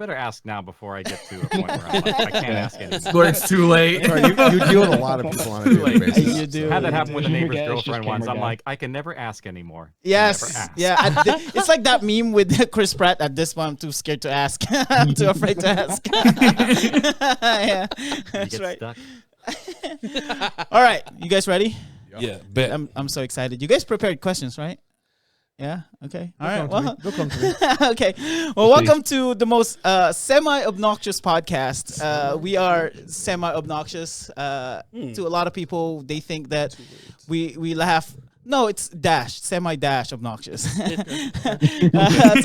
better ask now before I get to a point where I'm like, I can't ask anymore. But it's too late. Sorry, you deal with a lot of people on a daily basis. You do. Had that happen with a neighbor's Yeah, it's just girlfriend once. camera I'm guy. like, I can never ask anymore. Yes, yeah. It's like that meme with Chris Pratt. At this point, I'm too scared to ask. I'm too afraid to ask. Yeah, that's right. Stuck. All right, you guys ready? Yeah, bet. I'm so excited. You guys prepared questions, right? Yeah. Okay. All right. Well, They'll come to me. okay. Well, welcome to the most semi-obnoxious podcast. We are semi-obnoxious to a lot of people. They think that we laugh. No, it's semi-dash obnoxious. So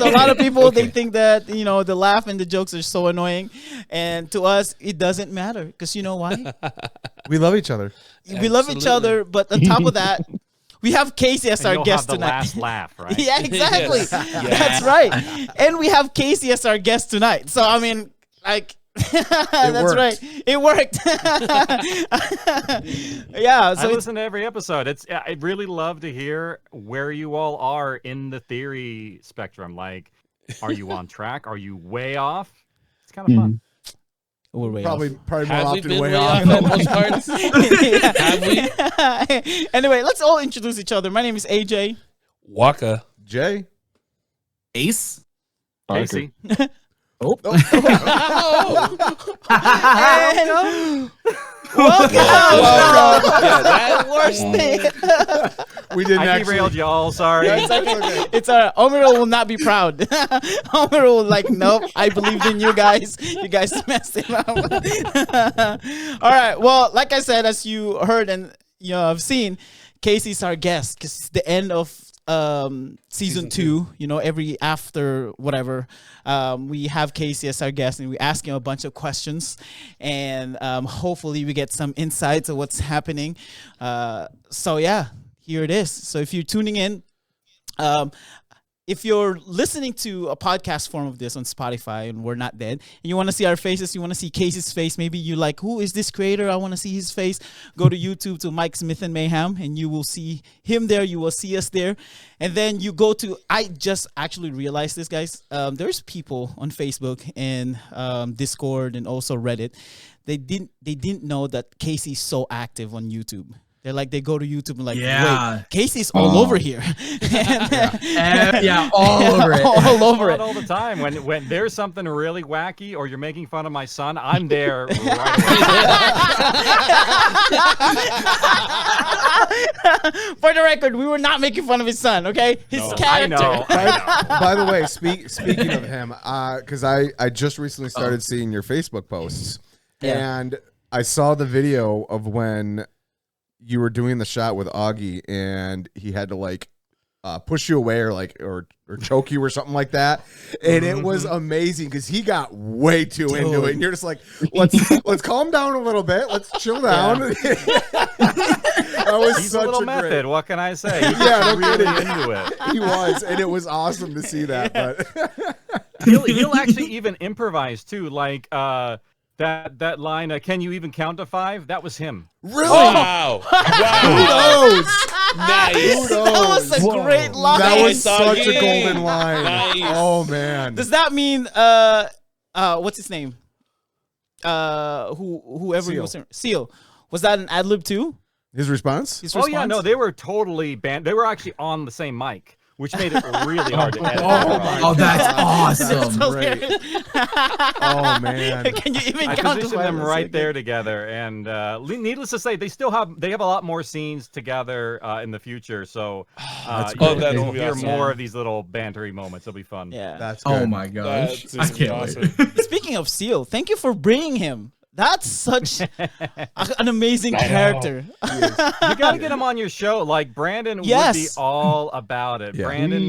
a lot of people they think that the laugh and the jokes are so annoying, and to us it doesn't matter because you know why? We love each other. We love each other, but on top of that. We have KC as our guest have the tonight. last laugh, right? Yeah, exactly. Yes. That's right. And we have KC as our guest tonight. So I mean, like, that's worked. right. It worked. Yeah. So I listen to every episode. I really love to hear where you all are in the theory spectrum. Like, are you on track? Are you way off? It's kind of fun. we're way Probably more Have we often been way way off. off at most parts? Have we? off. Anyway, let's all introduce each other. My name is AJ. Waka. Jay. Ace. Casey. Oh. And welcome. Yeah, that Worst thing. We didn't I actually. derailed y'all. Sorry. It's okay. It's Omiro will not be proud. Omiro will like, nope, I believed in you guys. You guys messed it up. All right. Well, like I said, as you heard and have seen, Casey's our guest because it's the end of season 2. Every after whatever, we have Casey as our guest and we ask him a bunch of questions, and hopefully we get some insights of what's happening. So yeah. Here it is. So if you're tuning in, if you're listening to a podcast form of this on Spotify and We're Not Dead, and you want to see our faces, you want to see Casey's face, maybe you're like, who is this creator? I want to see his face. Go to YouTube to Mike Smith and Mayhem, and you will see him there. You will see us there. And then you go to, I just actually realized this, guys. There's people on Facebook and Discord and also Reddit. They didn't know that Casey's so active on YouTube. They're like, they go to YouTube and like, Yeah. wait, Casey's all over here. Yeah, all over it. All over it. All the time. When there's something really wacky or you're making fun of my son, I'm there right away. For the record, we were not making fun of his son, okay? His character. I know. By the way, speaking of him, because I just recently started seeing your Facebook posts, and I saw the video of when you were doing the shot with Augie, and he had to like push you away or choke you or something like that, and it was amazing because he got way too into it, and you're just like, let's calm down a little bit, let's chill down. That was He's such a little great. method. What can I say? He's No really kidding. into it. He was, and it was awesome to see that. But He'll actually even improvise too, like that line. Can you even count to 5? That was him. really, Wow. who Wow. knows? Nice. That was a great line. That was Nice, such a Augie. golden line. Nice. Oh man. Does that mean what's his name? Whoever Seal. he was Seal. Was that an ad lib too? His response? His Oh yeah, response? no, they were totally banned. They were actually on the same mic, which made it really hard to edit. Oh, that's awesome. Great. Oh man. Can you even I count to positioned 5? them That's right so there good. together, and needless to say, they have a lot more scenes together in the future. So That's you'll great. that's you'll gonna be hear awesome. more of these little bantery moments. It'll be fun. Yeah. That's good. Oh my gosh. That's I can't awesome. wait. Speaking of Seal, thank you for bringing him. That's such an amazing I know. character. You gotta get him on your show. Like Brandon would be Yes. all about it. Yeah. Brandon,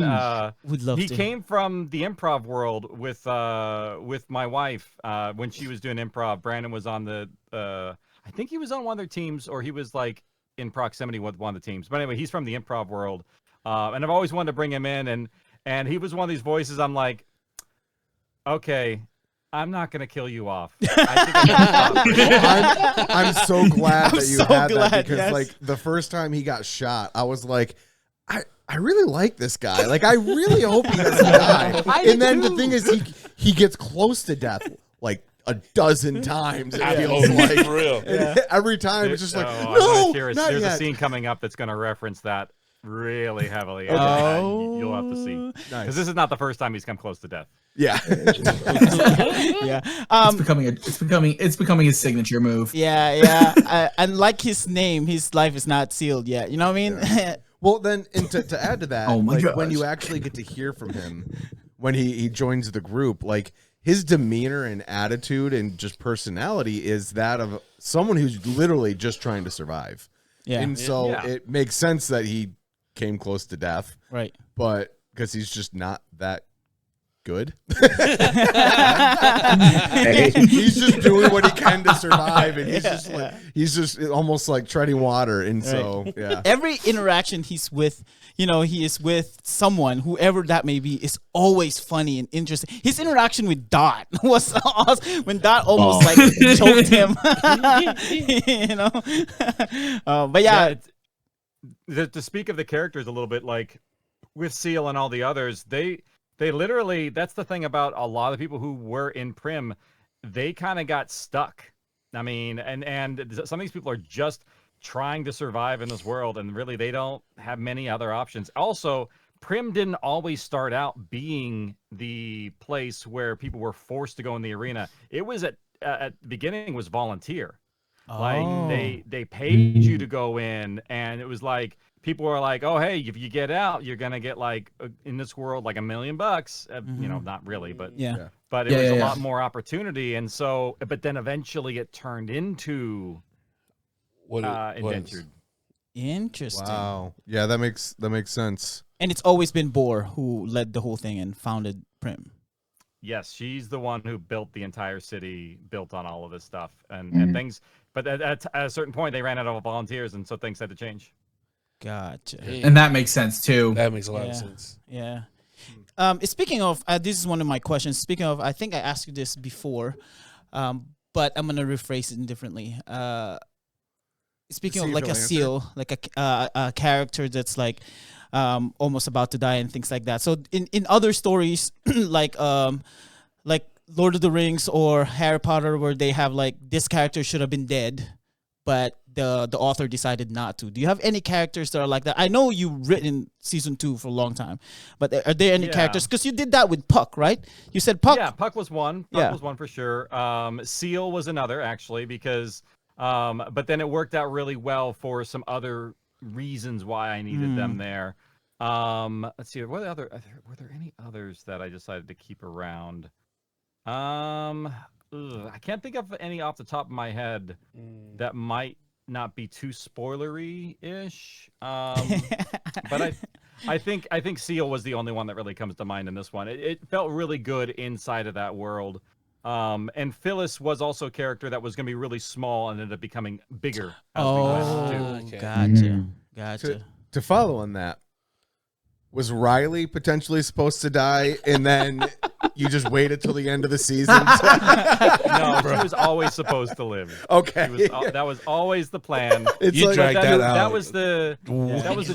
Would love he to. came from the improv world with my wife when she was doing improv. Brandon was on the I think he was on one of their teams, or he was like in proximity with one of the teams. But anyway, he's from the improv world, and I've always wanted to bring him in, and he was one of these voices. I'm like, okay, I'm not gonna kill you off. I think I can stop. I'm so glad I'm that you so had glad, that because yes. like the first time he got shot, I was like, I really like this guy. Like, I really hope he doesn't die. And then the thing is, he gets close to death like a dozen times. It feels like for real. every time it's just like, I'm no, curious. not There's yet. a scene coming up that's going to reference that really heavily. Oh. You'll have to see. Nice. Because this is not the first time he's come close to death. Yeah. Yeah. It's becoming his signature move. Yeah. And like his name, his life is not sealed yet. You know what I mean? Well, then, and to add to that, Oh my like, when gosh. you actually get to hear from him, when he joins the group, like his demeanor and attitude and just personality is that of someone who's literally just trying to survive. Yeah. And so Yeah. it makes sense that he came close to death, Right. but because he's just not that good. He's just doing what he can to survive, and he's just almost like treading water. And so, yeah. Every interaction he's with, he is with someone, whoever that may be, is always funny and interesting. His interaction with Dot was awesome when Dot almost like choked him. But yeah. To speak of the characters a little bit, like with Seal and all the others, they literally, that's the thing about a lot of people who were in Prim, they kind of got stuck. I mean, and some of these people are just trying to survive in this world, and really they don't have many other options. Also, Prim didn't always start out being the place where people were forced to go in the arena. It was at the beginning was volunteer. Like they paid you to go in, and it was like people were like, "Oh, hey, if you get out, you're gonna get like in this world like $1 million." Not really, but Yeah. but it was a lot more opportunity, and so but then eventually it turned into indentured. Interesting. Wow. Yeah, that makes sense. And it's always been Boar who led the whole thing and founded Prim. Yes, she's the one who built the entire city, built on all of this stuff and things. But at a certain point, they ran out of volunteers, and so things had to change. Gotcha. And that makes sense too. That makes a lot of sense. Yeah. Speaking of, this is one of my questions. Speaking of, I think I asked you this before, but I'm gonna rephrase it differently. Speaking of like a seal, like a character that's like almost about to die and things like that. So in other stories, like Lord of the Rings or Harry Potter, where they have like this character should have been dead, but the author decided not to. Do you have any characters that are like that? I know you've written season 2 for a long time, but are there any characters? Because you did that with Puck, right? You said Puck. Yeah, Puck was one. Puck was one for sure. Seal was another actually, because but then it worked out really well for some other reasons why I needed them there. Let's see. Were there any others that I decided to keep around? I can't think of any off the top of my head that might not be too spoilery-ish. But I think Seal was the only one that really comes to mind in this one. It felt really good inside of that world. And Phyllis was also a character that was going to be really small and ended up becoming bigger. As we went, too. Gotcha. To follow on that, was Riley potentially supposed to die, and then you just waited till the end of the season? No, she was always supposed to live. Okay, That was always the plan. You dragged that out. That was the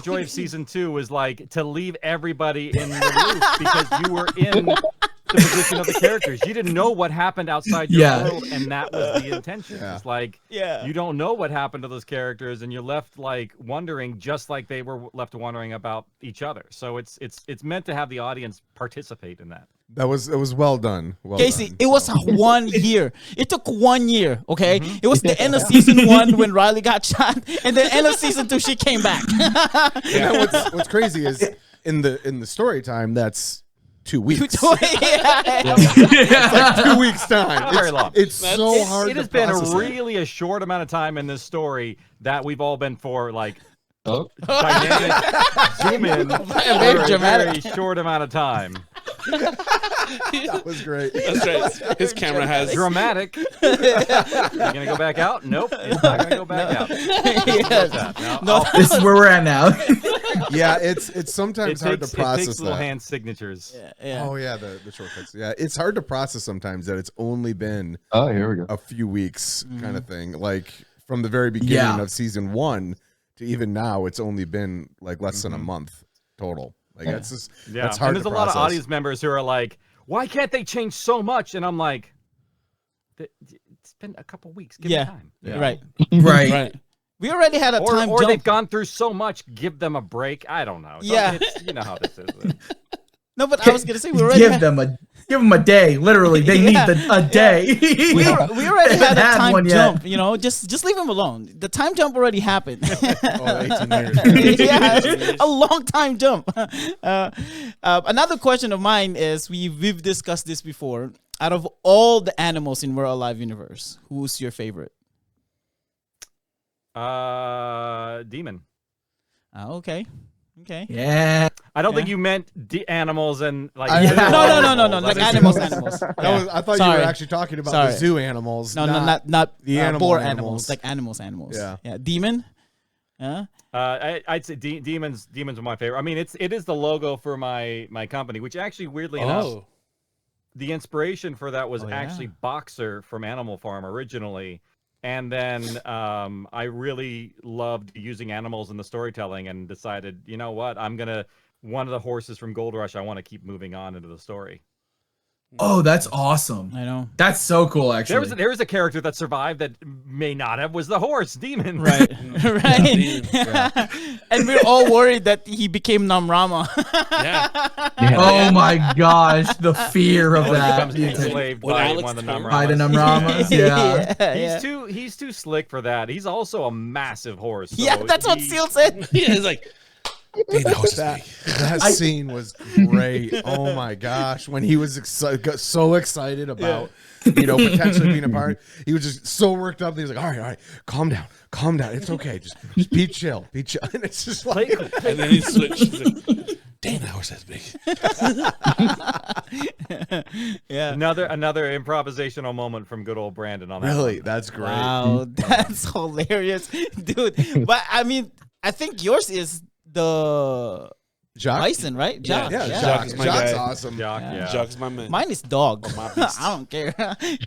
joy of season 2, was like to leave everybody in the loop because you were in the position of the characters. You didn't know what happened outside your world, and that was the intention. It's like you don't know what happened to those characters, and you're left like wondering, just like they were left wondering about each other. So it's meant to have the audience participate in that. it was well done. Casey, done, it was 1 year. It took 1 year, okay? It was the end of season 1 when Riley got shot, and then end of season 2 she came back. And what's crazy is in the story time, that's 2 weeks. It's like 2 weeks time. Not very long. It's so hard. It has been really a short amount of time in this story that we've all been for like dynamic zoom in for a very short amount of time. That was great. That's right. His camera has Dramatic. You gonna go back out? Nope. It's not gonna go back out. No. This is where we're at now. Yeah, it's sometimes hard to It process takes little that. hand signatures. Oh yeah, the shortcuts. Yeah, it's hard to process sometimes that it's only been here we go. a few weeks kind of thing. Like from the very beginning of season 1 to even now, it's only been like less than a month. total. Like that's just Yeah, that's hard. and there's to a lot of process. audience members who are like, "Why can't they change so much?" And I'm like, "It's been a couple weeks. Give Yeah. me time." Right. Right. Right. We already had a time Or jump. they've gone through so much. Give them a break. I don't know. Yeah. You know how this is. No, but I was gonna say we already Give them a day. Literally, they Yeah. need a day. we already had a Had time one yet. jump. You know, just leave him alone. The time jump already happened. 18 years. Yeah, it's a long time jump. Another question of mine is we've discussed this before. Out of all the animals in We're Alive universe, who's your favorite? Demon. Okay. Yeah. I don't think Yeah. you meant animals and like. I- literal No, animals. like I animals. think- I thought you Sorry. were actually talking about Sorry. the zoo animals. No, not the animal boar animals. like animals. Yeah. Demon. Yeah. I'd say demons. Demons are my favorite. I mean, it is the logo for my company, which actually weirdly enough, Oh. the inspiration for that was Oh, yeah. actually Boxer from Animal Farm originally. And then I really loved using animals in the storytelling and decided, you know what, one of the horses from Gold Rush, I want to keep moving on into the story. Oh, that's awesome. I know. That's so cool, actually. There was a character that survived that may not have, was the horse, Demon. Right. Right. And we're all worried that he became Namrama. Yeah. Oh my gosh, the fear of Or he that. becomes enslaved When by Alex one of the turned- By the Namramas. Namramas, yeah. Yeah. He's too slick for that. He's also a massive horse. So Yeah, that's what he- Seal said. Yeah, it's like, hey, that was That, me. that scene was great. Oh my gosh, when he was got so excited about potentially being a part, he was just so worked up. He was like, all right, calm down, it's okay, just be chill, and it's just like, And then he switched. He's like, dang, that was that big. Yeah. Another improvisational moment from good old Brandon on that. really, one. that's great. Wow, that's hilarious, dude. But I mean, I think yours is the Jock, bison, right? Yeah, Jock. yeah, Jock Jock, is my Jock's guy. awesome. Jock, Yeah. yeah. Jock's my man. Mine is dog. my beast. I don't care.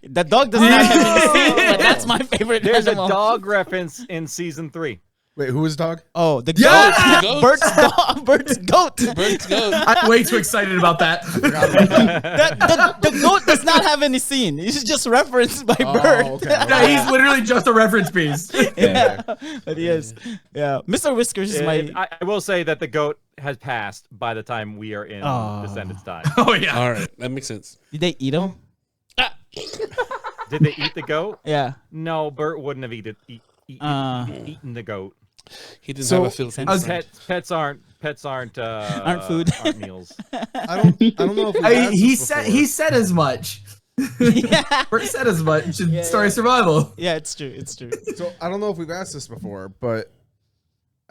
The dog does not have any scene, but that's my favorite There's a animal. dog reference in season 3. Wait, who was dog? Oh, the Yeah! goat. Bert's dog. Bert's goat. Birds go. I'm way too excited about that. The goat does not have any scene. It's just referenced by Bert. okay. Yeah, he's literally just a reference piece. Yeah, but he is. Yeah, Mr. Whiskers is my. I will say that the goat has passed by the time we are in Oh. Descendants time. Oh yeah. All right, that makes sense. Did they eat him? Did they eat the goat? Yeah. No, Bert wouldn't have eaten the goat. He didn't So- have a Filipino I was- friend. Pets aren't Aren't food. aren't meals. I don't know if He said as much. Yeah. Bert said as much in Yeah, Story yeah. of Survival. Yeah, it's true. It's true. So I don't know if we've asked this before, but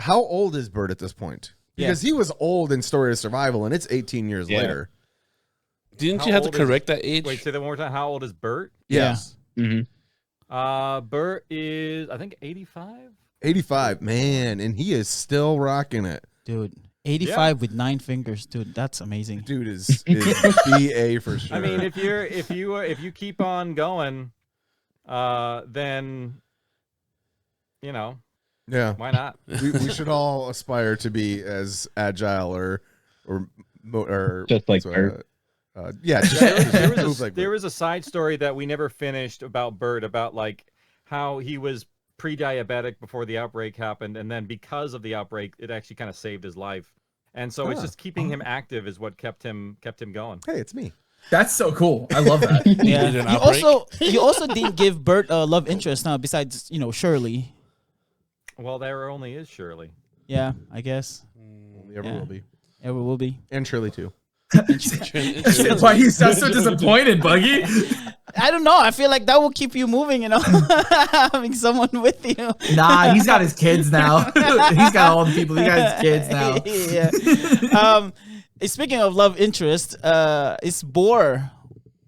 how old is Bert at this point? Yeah. Because he was old in Story of Survival, and it's 18 years Yeah. later. Didn't How you have to old is- correct that age? Wait, say that one more time. How old is Bert? Yes. Bert is, I think, 85. 85, man, and he is still rocking it. Dude, 85 with 9 fingers, dude. That's amazing. Dude is BA for sure. I mean, if you keep on going, then yeah, why not? we should all aspire to be as agile or Just like so, Bert. Yeah, just, There move was like there Bert. was a side story that we never finished about Bert, about like how he was pre-diabetic before the outbreak happened, and then because of the outbreak, it actually kind of saved his life. And so it's Ah. just keeping him active is what kept him going. Hey, it's me. That's so cool. I love that. Yeah. Did an You outbreak? also didn't give Bert a love interest now besides, Shirley. Well, there only is Shirley. Yeah, I guess. Only ever Yeah. will be, Ever will be. and Shirley too. Why you sound so disappointed, Buggy? I don't know. I feel like that will keep you moving, having someone with you. Nah, he's got his kids now. He's got all the people. He got his kids now. Yeah. Speaking of love interest, it's Boar.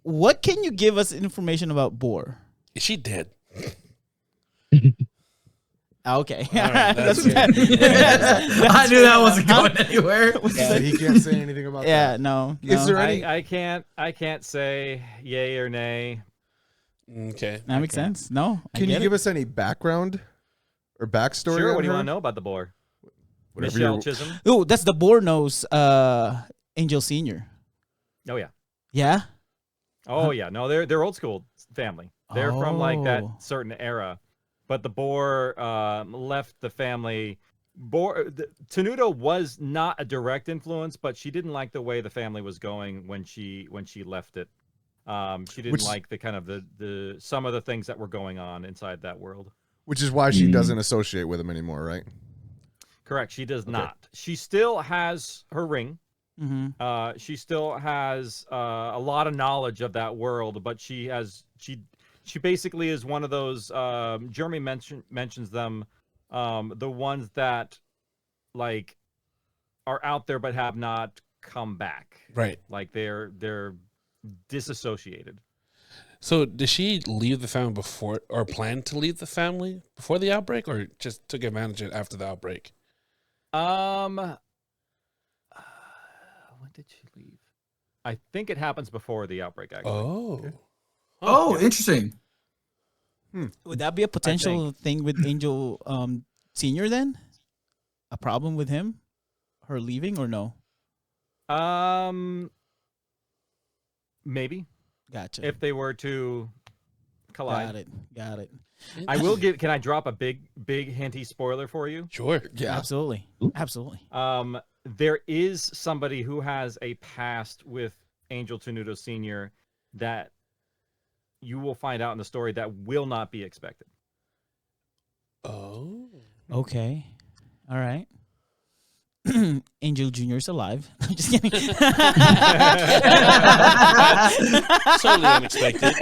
What can you give us information about Boar? Is she dead? Okay. All right, that's I knew that wasn't going anywhere. Yeah, he can't say anything about Yeah, that. no. Is there any? I can't say yay or nay. Okay. That makes sense. No. Can you give us any background or backstory? Sure. on What do you her? want to know about the boar? Whatever Michelle you're- Chisholm. Oh, that's the Bornos Angel Senior. Oh yeah. Yeah. Oh yeah. No, they're old school family. They're from like that Oh. certain era. But the Boer left the family. Tenuto was not a direct influence, but she didn't like the way the family was going when she left it. She didn't like the kind of the some of the things that were going on inside that world. Which is why she doesn't associate with him anymore, right? Correct. She does not. She still has her ring. Mm-hmm. She still has a lot of knowledge of that world, but she basically is one of those. Jeremy mentions them, the ones that like are out there but have not come back. Right. Like they're disassociated. So did she leave the family before, or plan to leave the family before the outbreak, or just took advantage of it after the outbreak? When did she leave? I think it happens before the outbreak. Actually. Oh. Okay. Oh, interesting. Would that be a potential thing with Angel Senior then? A problem with him, her leaving, or no? Maybe Gotcha. if they were to collide. Got it. I will give. Can I drop a big hinty spoiler for you? Sure. Yeah. Absolutely. Absolutely. There is somebody who has a past with Angel Tenuto Sr. that you will find out in the story that will not be expected. Oh. Okay. All right. Angel Jr.'s alive. I'm just kidding. Totally unexpected.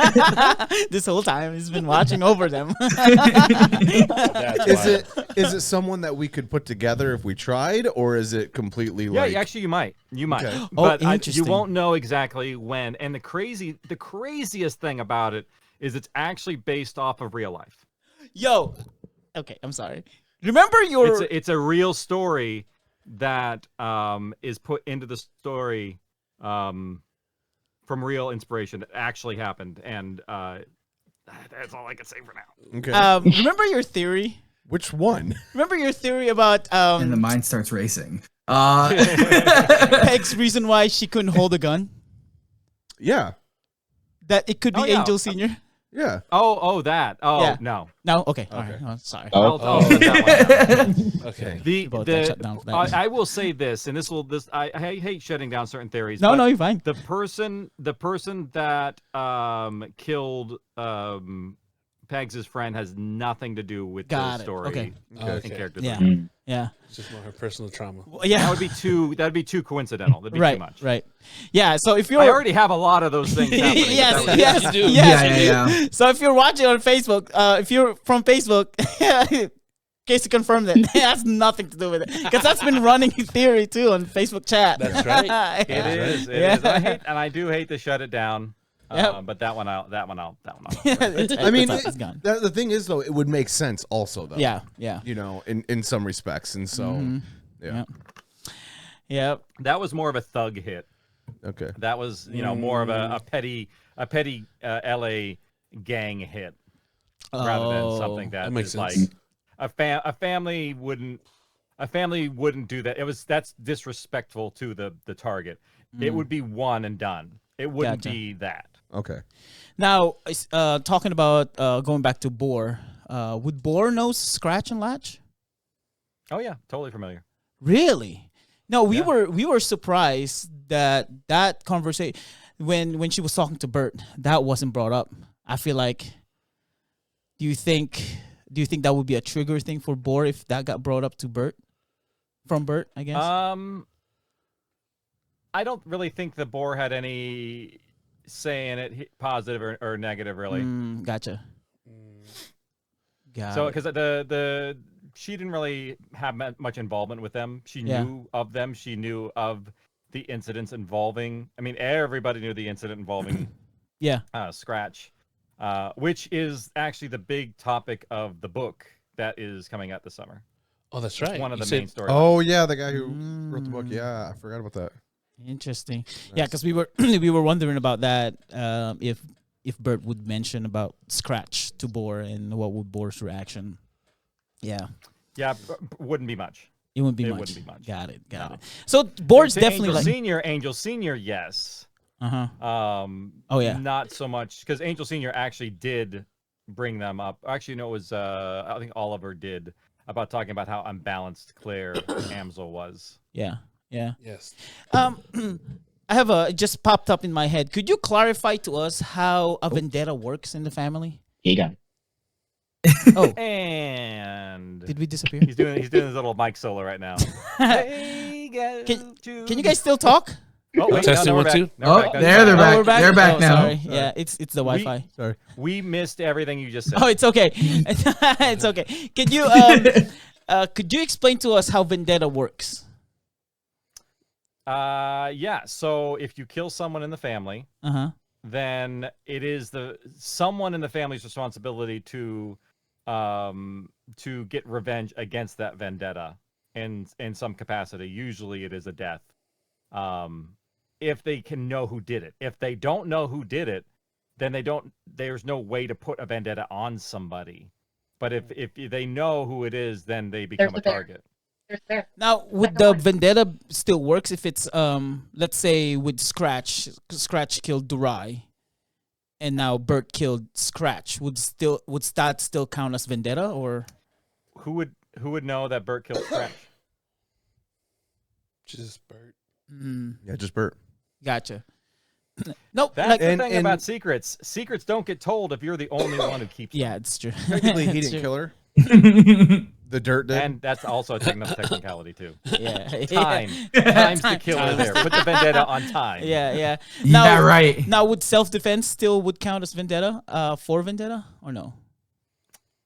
This whole time he's been watching over them. That's why. Is it someone that we could put together if we tried, or is it completely Yeah, like? actually, you might. Okay. Oh, But you interesting. won't know exactly when. And the craziest thing about it is it's actually based off of real life. Yo. Okay, I'm sorry. Remember your It's a real story that is put into the story from real inspiration that actually happened, and that's all I can say for now. Okay. remember your theory? Which one? Remember your theory about And the mind starts racing. Peg's reason why she couldn't hold a gun? Yeah. That it could be Oh, yeah. Angel Senior? Yeah. Oh, that. Oh, Yeah. no. No? Okay. All right. Oh, sorry. I'll shut that one down. Okay. Both got shut down for that. I will say this, and I hate shutting down certain theories. No, but no, you're fine. The person that killed Pegs' friend has nothing to do with Got the it. story Okay. and Okay. character. Yeah. development. Yeah. It's just more her personal trauma. That Yeah. would be too coincidental. That'd be Right. too much. Right. Yeah. So if you're I already have a lot of those things happening. yes, That was- yes, You do. yes. Yeah. So if you're watching on Facebook, if you're from Facebook, Casey confirmed it. It has nothing to do with it because that's been running theory too on Facebook chat. That's right. It is. It Yeah. is. And I do hate to shut it down. Yep. But that one out. I mean, it's gone. the thing is, though, it would make sense also, though. Yeah. Yeah. You know, in some respects. And so, yeah. Yep. That was more of a thug hit. Okay. That was, more of a petty LA gang hit rather than something that makes is like sense. a family wouldn't do that. That's disrespectful to the target. It would be one and done. It wouldn't Gotcha. be that. Okay. Now, talking about going back to Boar, would Boar know Scratch and Latch? Oh yeah, totally familiar. Really? No, we Yeah. were surprised that conversation when she was talking to Bert, that wasn't brought up. I feel like, do you think that would be a trigger thing for Boar if that got brought up to Bert? From Bert, I guess. I don't really think the Boar had any say in it, positive or negative, really. Gotcha. Got So it. because she didn't really have much involvement with them. She knew of them. She knew of the incidents involving. I mean, everybody knew the incident involving Yeah. Scratch, which is actually the big topic of the book that is coming out this summer. Oh, that's It's right. one of You the said- main stories. Oh, yeah. The guy who wrote the book. Yeah. I forgot about that. Interesting. Yeah, because we were we were wondering about that. If Bert would mention about Scratch to Boar and what would Boar's reaction. Yeah. Yeah, wouldn't be much. It wouldn't be It much. wouldn't be much. Got it. Got No. it. So boards To definitely Angel Senior, yes. Uh-huh. Oh yeah. Not so much because Angel Senior actually did bring them up. Actually, no, it was I think Oliver did about talking about how unbalanced Claire Amsel was. Yeah. Yeah. Yes. I have it just popped up in my head. Could you clarify to us how a vendetta works in the family? Egon. Oh, And did we disappear? he's doing his little mic solo right now. Hey, Can you guys still talk? Oh, wait, Testing no, we're 1, 2. back. No, we're Oh, back. there they're Oh, back. we're back. They're back Oh, now. Sorry. Yeah, it's the Wi-Fi. Sorry. We missed everything you just said. Oh, it's okay. It's okay. Can you could you explain to us how vendetta works? Yeah. So if you kill someone in the family, Uh-huh. then it is someone in the family's responsibility to get revenge against that vendetta in some capacity. Usually it is a death. If they can know who did it. If they don't know who did it, then there's no way to put a vendetta on somebody. But if they know who it is, then they become a target. Now, would the vendetta still works if it's let's say with Scratch killed Durai, and now Bert killed Scratch? Would that still count as vendetta, or Who would know that Bert killed Scratch? Just Bert. Yeah, just Bert. Gotcha. Nope. That's Like, the thing and- about secrets. Secrets don't get told if you're the only one who keeps them. yeah, it's true. Technically, he It's didn't true. kill her. The dirt did. And that's also a technicality too. Yeah. Time. Time's the killer there. Put the vendetta on time. Yeah, yeah. Yeah, right. Now, would self-defense still would count as vendetta? For vendetta or no?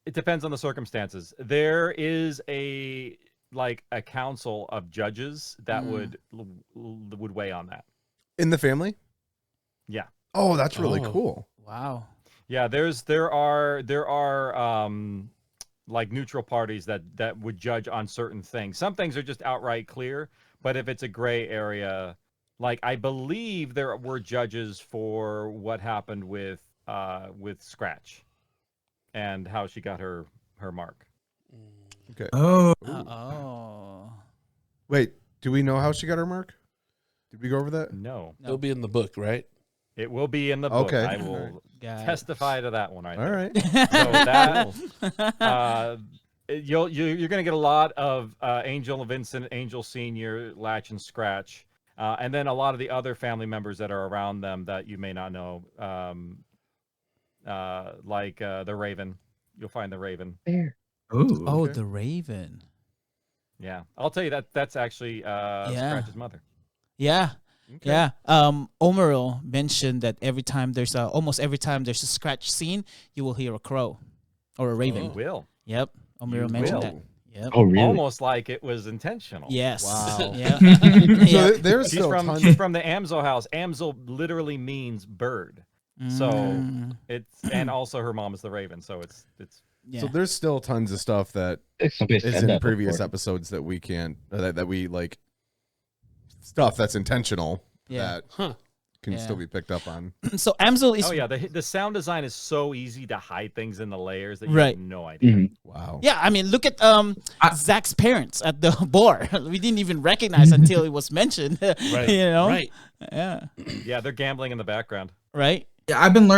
It depends on the circumstances. There is a council of judges that would weigh on that. In the family? Yeah. Oh, that's really Oh. cool. Wow. Yeah, there are like neutral parties that would judge on certain things. Some things are just outright clear, but if it's a gray area, like I believe there were judges for what happened with Scratch and how she got her mark. Okay. Oh, Oh. Wait, do we know how she got her mark? Did we go over that? No. No. It'll be in the book, right? It will be in the book. Okay. I will Got it. testify to that one right All there. right. So that you're going to get a lot of Angel Vincent, Angel Senior, Latch, and Scratch, and then a lot of the other family members that are around them that you may not know, like the Raven. You'll find the Raven. ooh. Oh, Okay. the Raven. Yeah, I'll tell you that's actually Scratch's mother. Yeah. Okay. Yeah. Omeril mentioned that almost every time there's a Scratch scene, you will hear a crow or a raven. You will. Yep. Omeril You mentioned will. that. Yep. Oh, really? Almost like it was intentional. Yes. Wow. Yeah. So yeah. there's She's still from tons. she's from the Amsel house. Amsel literally means bird. So Mm, and also her mom is the Raven. So it's yeah. So there's still tons of stuff that Somebody is said in that previous before. episodes that we can't that we like stuff that's intentional Yeah. that Huh. can Yeah. still be picked up on. So Amsel is oh yeah, the sound design is so easy to hide things in the layers that you Right. have no idea. Mhm. Wow. yeah, I mean, look at Zach's parents at the bar. We didn't even recognize until it was mentioned. Right. You know? Right. Yeah. Yeah, they're gambling in the background. Right? Yeah, I've been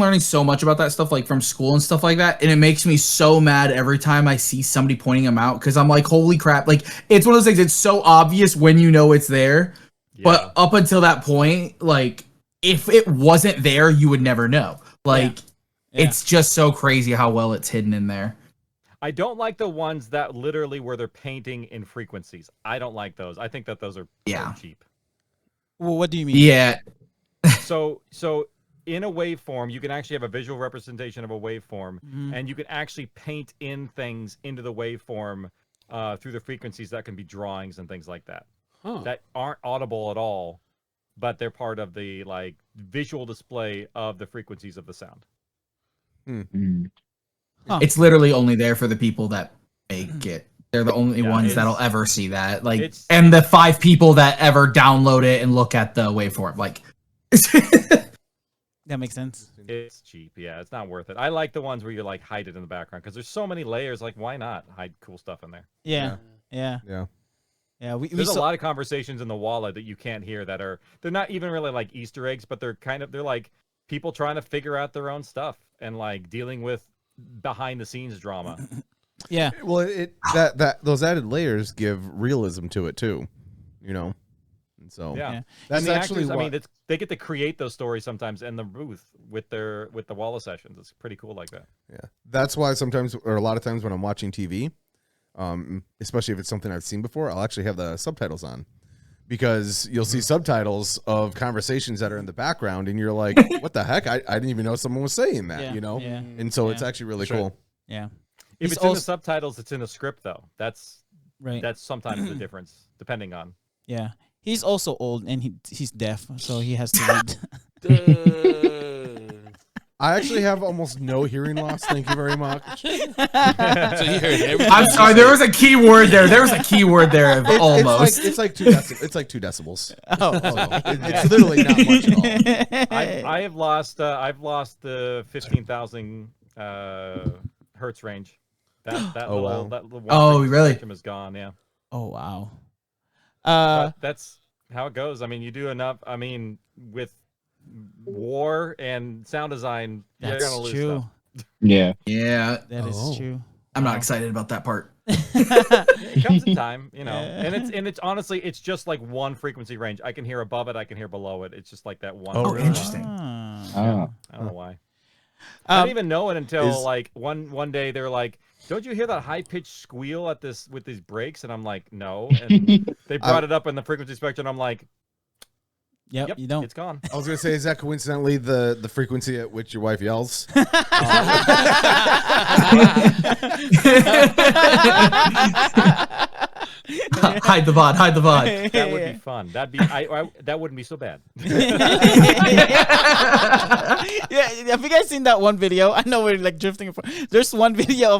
learning so much about that stuff, like from school and stuff like that, and it makes me so mad every time I see somebody pointing them out because I'm like, holy crap! Like it's one of those things. It's so obvious when you know it's there, Yeah. but up until that point, like if it wasn't there, you would never know. Like Yeah. it's just so crazy how well it's hidden in there. I don't like the ones that literally where they're painting in frequencies. I don't like those. I think that those are Yeah. cheap. Well, what do you mean? Yeah, So in a waveform, you can actually have a visual representation of a waveform, Mhm. and you can actually paint in things into the waveform through the frequencies that can be drawings and things like that. Huh. That aren't audible at all, but they're part of the visual display of the frequencies of the sound. Mm. Huh. it's literally only there for the people that make it. They're the only Yeah, ones it's- that'll ever see that. Like, it's- and the 5 people that ever download it and look at the waveform. Like, That makes sense. It's cheap. Yeah, it's not worth it. I like the ones where you hide it in the background because there's so many layers. Like, why not hide cool stuff in there? Yeah. Yeah. Yeah. Yeah, we There's a saw, lot of conversations in the wallet that you can't hear that they're not even really like Easter eggs, but they're like people trying to figure out their own stuff and like dealing with behind the scenes drama. yeah. Well, that those added layers give realism to it too, you know. And so Yeah. that's And the actually actors, I what, mean, they get to create those stories sometimes in the booth with the wallet sessions. It's pretty cool like that. yeah. That's why sometimes, or a lot of times when I'm watching TV, especially if it's something I've seen before, I'll actually have the subtitles on. Because you'll see subtitles of conversations that are in the background, and you're like, "What the heck? I didn't even know someone was saying that." Yeah, You know, yeah, and so it's yeah. actually really That's right. cool. Yeah. If He's it's in the also- subtitles, it's in the script though. That's Right. sometimes the difference, depending on. Yeah. He's also old and he's deaf, so he has to read. I actually have almost no hearing loss. Thank you very much. So you heard everything. I'm sorry, there was a key word there. There was a key word there. Almost. It's like 2 decibels. Oh, It's literally not much at all. I've lost the 15,000 hertz range. That Oh, little wow. that little Oh, frequency really? spectrum is gone. Yeah. oh wow. But that's how it goes. I mean, you do enough. I mean, with war and sound design, you're That's gonna lose true. stuff. Yeah. Yeah, That is Oh. true. I'm not excited about that part. It comes in time, you know. Yeah. And it's honestly, it's just like one frequency range. I can hear above it. I can hear below it. It's just like that one. Oh, Oh, really? interesting. Ah. I don't know why. I didn't Um, even know it until is- like one day they're like, "Don't you hear that high pitched squeal at this with these brakes?" And I'm like, "No." And they brought it up in the frequency spectrum. I'm like, yep, "Yep, you don't. it's gone." I was gonna say, is that coincidentally the frequency at which your wife yells? Hide the VOD. Hide the VOD. That would be fun. That'd be that wouldn't be so bad. Yeah, have you guys seen that one video? I know we're like drifting. There's one video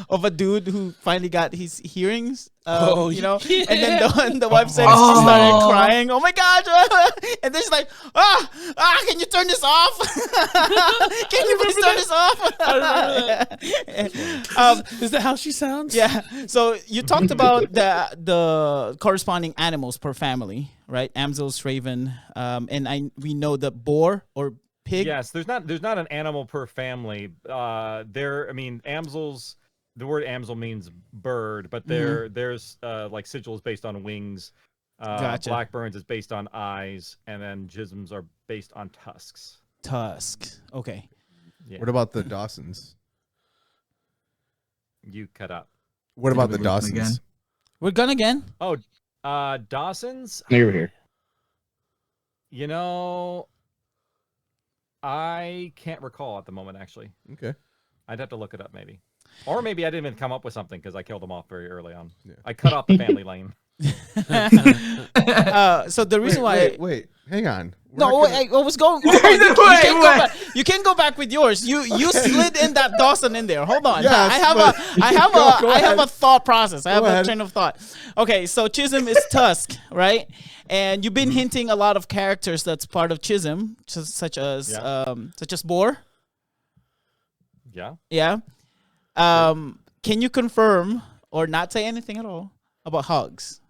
of a dude who finally got his hearings. Oh, you know, yeah. and then the wife said she Oh. started crying. Oh my god! And then she's like, can you turn this off? Can you please turn this off? Is that how she sounds? Yeah. So you talked about the corresponding animals per family, right? Amsels, raven, and we know the boar or pig. Yes, there's not an animal per family. I mean, amsels. The word amsel means bird, but there's like sigils based on wings. Gotcha. Blackburns is based on eyes, and then jisms are based on tusks. Tusk. Okay. Yeah. What about the Dawsons? You cut up. What about the we lose them Dawsons? again? We're gone again. Oh, Dawson's. Over here. You know, I can't recall at the moment. Actually, Okay. I'd have to look it up maybe, or maybe I didn't even come up with something because I killed them off very early on. Yeah. I cut off the family lane. So the reason why. Wait, hang on. We're No, not gonna- I was going. Wait, you, can't go wait. back. You can't go back with yours. You slid in that Dawson in there. Hold on. Yes, I have but- Go I have ahead. a thought process. I have Go a ahead. train of thought. Okay, so Chisholm is Tusk, right? And you've been hinting a lot of characters that's part of Chisholm, such as Boar. Yeah. Yeah. Can you confirm or not say anything at all about Hogs?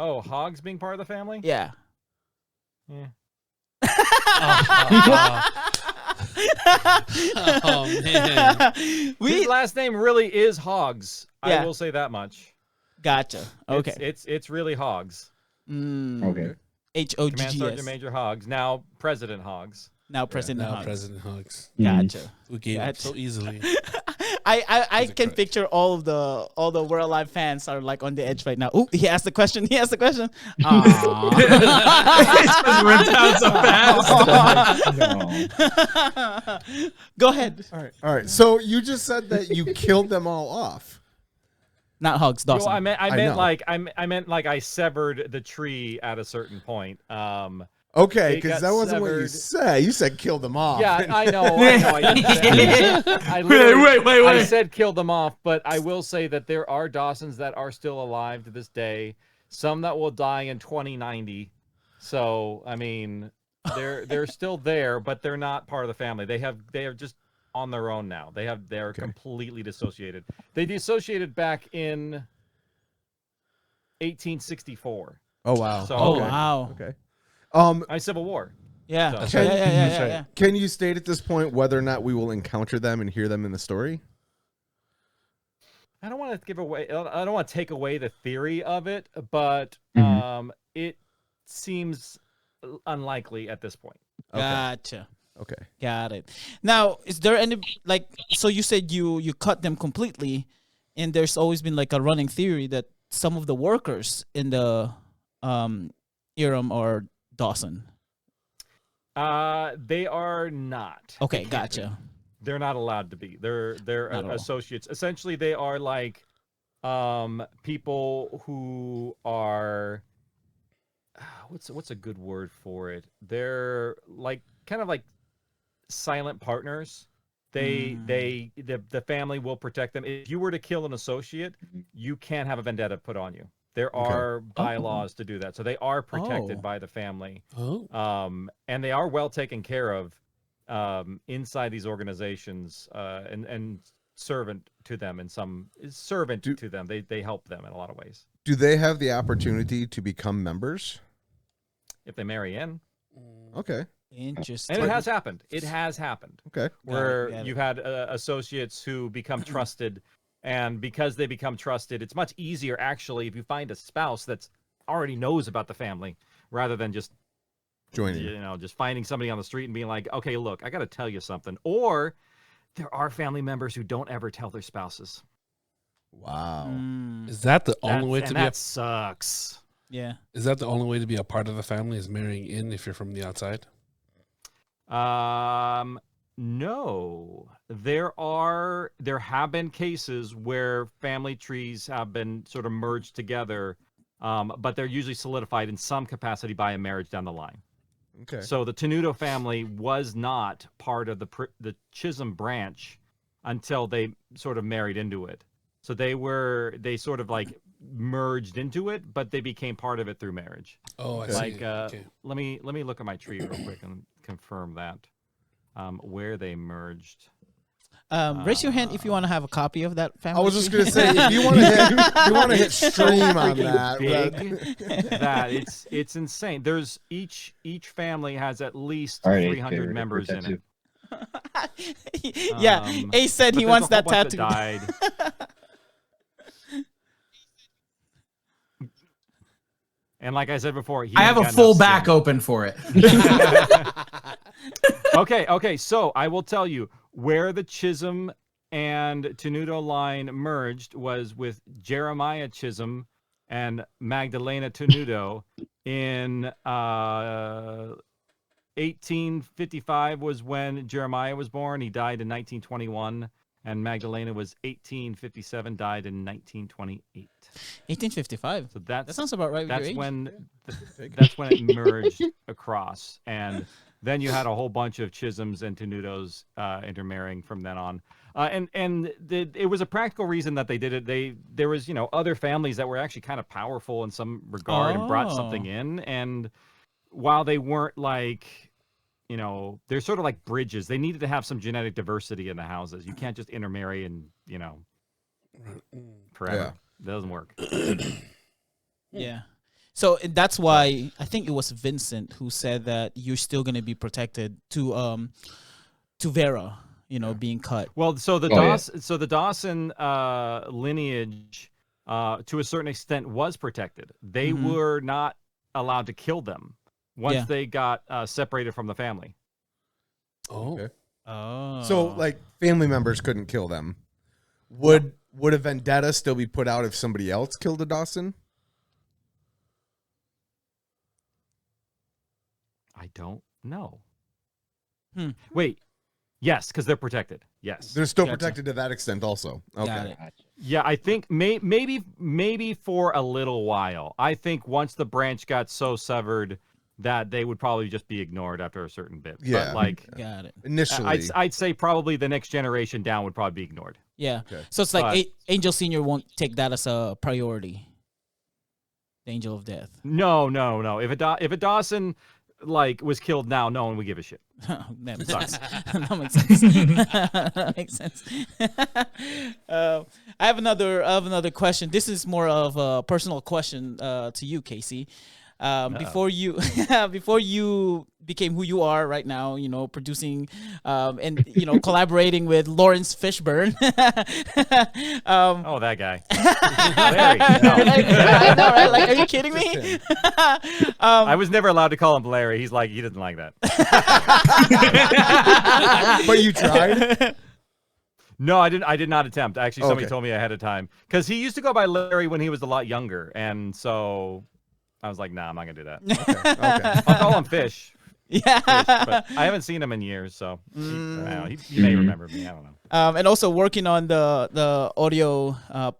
Oh, hogs being part of the family? Yeah. Yeah. Oh man. His We last name really is Hogs. Yeah. I will say that much. gotcha. Okay. It's really Hogs. Okay. Command Sergeant HOGGS. Major Hogs. Now President Hogs. Now President Now Hogs. President Hugs. Gotcha. We gave up Gotcha. so easily. I a can crutch. picture all the We're Alive fans are like on the edge right now. Ooh, he asked the question. Aw. It's just ripped out so fast. Go ahead. All right. So you just said that you killed them all off. Not Hogs, Yo, Dawson. I meant know. I severed the tree at a certain point. Okay, They because got that wasn't what you severed. said. You said kill them off. Yeah, I know. I didn't say that. I literally- Wait. I said kill them off, but I will say that there are Dawsons that are still alive to this day. Some that will die in 2090. So I mean, they're still there, but they're not part of the family. They are just on their own now. They're completely dissociated. They dissociated back in 1864. Oh wow. So- Oh Okay. wow. Okay. Civil War. Yeah. So- Yeah. right. Yeah. That's right. Yeah. Can you state at this point whether or not we will encounter them and hear them in the story? I don't want to give away. I don't want to take away the theory of it, but it seems unlikely at this point. Okay. Gotcha. Okay. Got it. Now, is there any like? So you said you cut them completely, and there's always been like a running theory that some of the workers in the Iram are Dawson. They are not. Okay, They can't be. gotcha. They're not allowed to be. They're Not at all. associates. Essentially, they are like people who are what's a good word for it? They're like kind of like silent partners. The family will protect them. If you were to kill an associate, you can't have a vendetta put on you. There are bylaws to do that. So they are protected Oh. by the family. Oh. And they are well taken care of inside these organizations and servant to them to them. They help them in a lot of ways. Do they have the opportunity to become members? If they marry in. Okay. Interesting. And it has happened. It has happened. Okay. Where got it. you've had associates who become trusted, and because they become trusted, it's much easier actually if you find a spouse that's already knows about the family rather than just Joining. just finding somebody on the street and being like, okay, look, I got to tell you something. Or there are family members who don't ever tell their spouses. Wow. Mm, Is that the only way to and be? that sucks. yeah. Is that the only way to be a part of the family? Is marrying in if you're from the outside? No. There have been cases where family trees have been sort of merged together, but they're usually solidified in some capacity by a marriage down the line. Okay. So the Tenuto family was not part of the Chisholm branch until they sort of married into it. So they sort of like merged into it, but they became part of it through marriage. Oh, I see. Like Okay. let me look at my tree real quick and confirm that where they merged. Raise your hand if you want to have a copy of that family. I was just tree. gonna say, if you want to hit stream on that, Big that it's insane. There's each family has at least All right, 300 members in it. Yeah, Ace said But he there's wants a whole that bunch tattoo. died. And like I said before, I have a full back open for it. Okay. So I will tell you where the Chisholm and Tenuto line merged was with Jeremiah Chisholm and Magdalena Tenuto in 1855 was when Jeremiah was born. He died in 1921. And Magdalena was 1857, died in 1928. 1855. So That sounds about right with your that's age. that's when it merged across, and then you had a whole bunch of Chisholms and Tenutos intermarrying from then on. It was a practical reason that they did it. There was other families that were actually kind of powerful in some regard and brought something in, and while they weren't like they're sort of like bridges. They needed to have some genetic diversity in the houses. You can't just intermarry and forever. It doesn't work. Yeah. So that's why I think it was Vincent who said that you're still going to be protected to Vera, being cut. Well, so the Dawson lineage, to a certain extent, was protected. They were not allowed to kill them once they got separated from the family. Oh. Okay. Oh. So like family members couldn't kill them. Would a vendetta still be put out if somebody else killed a Dawson? I don't know. Wait. Yes, because they're protected. Yes. They're still Gotcha. protected to that extent also. Okay. Got it. Yeah, I think maybe for a little while. I think once the branch got so severed that they would probably just be ignored after a certain bit. Yeah. But like Got it. Initially. I'd say probably the next generation down would probably be ignored. Yeah. Okay. So it's like But- Angel Senior won't take that as a priority. The Angel of Death. No. If a Dawson like was killed now, no one would give a shit. That makes sense. That makes sense. That makes sense. I have another question. This is more of a personal question to you, Casey. Before you before you became who you are right now, producing and collaborating with Lawrence Fishburne. Oh, that guy. Larry. No. I know, right? Like, are you kidding me? I was never allowed to call him Larry. He's like, he didn't like that. But you tried. No, I didn't. I did not attempt. Actually, somebody Okay. told me ahead of time because he used to go by Larry when he was a lot younger, and so I was like, nah, I'm not gonna do that. Okay. I'll call him Fish. Yeah. But I haven't seen him in years, so I don't know. He may remember me. I don't know. And also working on the audio how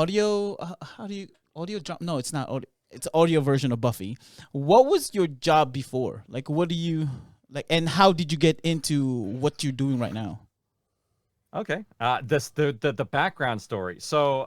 do you audio drop? No, it's not audio. It's audio version of Buffy. What was your job before? Like, what do you like, and how did you get into what you're doing right now? Okay. The background story. So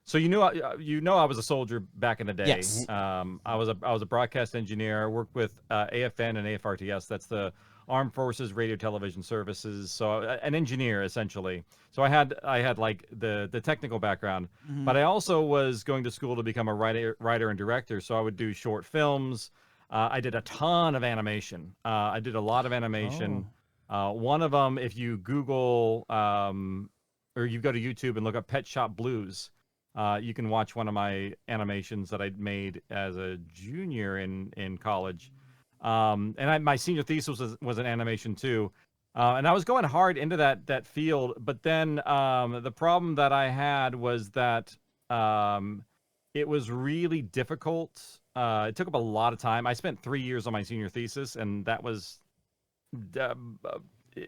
so I was a soldier back in the day. Yes. I was a broadcast engineer. I worked with AFN and AFRTS. That's the Armed Forces Radio Television Services. So an engineer essentially. So I had like the technical background, but I also was going to school to become a writer and director. So I would do short films. I did a ton of animation. I did a lot of animation. One of them, if you Google or you go to YouTube and look up Pet Shop Blues, you can watch one of my animations that I made as a junior in college. And my senior thesis was an animation too. And I was going hard into that field, but then the problem that I had was that it was really difficult. It took up a lot of time. I spent 3 years on my senior thesis, and that was it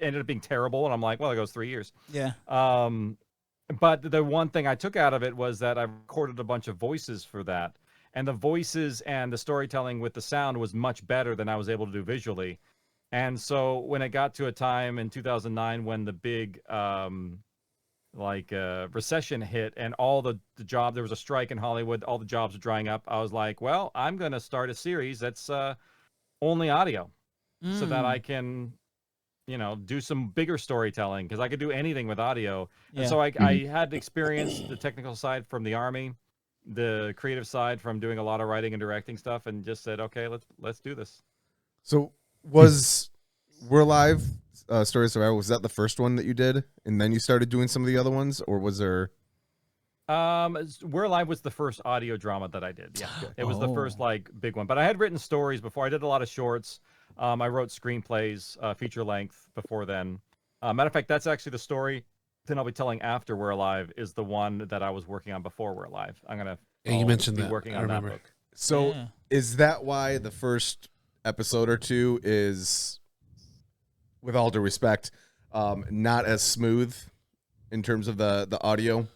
ended up being terrible. And I'm like, well, it goes 3 years. Yeah. But the one thing I took out of it was that I recorded a bunch of voices for that. And the voices and the storytelling with the sound was much better than I was able to do visually. And so when it got to a time in 2009 when the big recession hit and all the job, there was a strike in Hollywood, all the jobs were drying up. I was like, well, I'm going to start a series that's only audio so that I can, do some bigger storytelling because I could do anything with audio. Yeah. And so I had experience the technical side from the Army, the creative side from doing a lot of writing and directing stuff, and just said, okay, let's do this. So was We're Live, Story of Survival, was that the first one that you did, and then you started doing some of the other ones, or was there? We're Live was the first audio drama that I did. Yeah, it was the first big one. But I had written stories before. I did a lot of shorts. I wrote screenplays, feature length before then. Matter of fact, that's actually the story that I'll be telling after We're Alive is the one that I was working on before We're Alive. I'm gonna. Yeah, you mentioned be that. working I on remember. that book. So Yeah. is that why the first episode or two is, with all due respect, not as smooth in terms of the audio?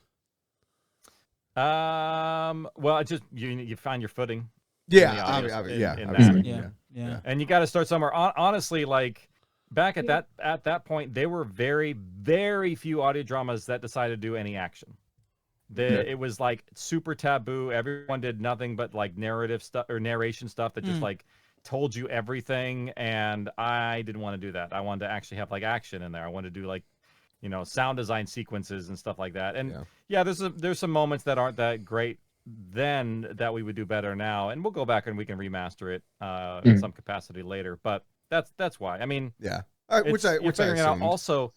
Well, it just you find your footing. Yeah, in the audio, in obviously, that. Yeah. And you got to start somewhere. Honestly, like back at that point, there were very, very few audio dramas that decided to do any action. It was like super taboo. Everyone did nothing but like narrative stuff or narration stuff that just like told you everything. And I didn't want to do that. I wanted to actually have like action in there. I wanted to do like, sound design sequences and stuff like that. And yeah, there's some moments that aren't that great then that we would do better now. And we'll go back and we can remaster it in some capacity later. But that's why. I mean, yeah. you're Which I figuring it out. assumed. Also,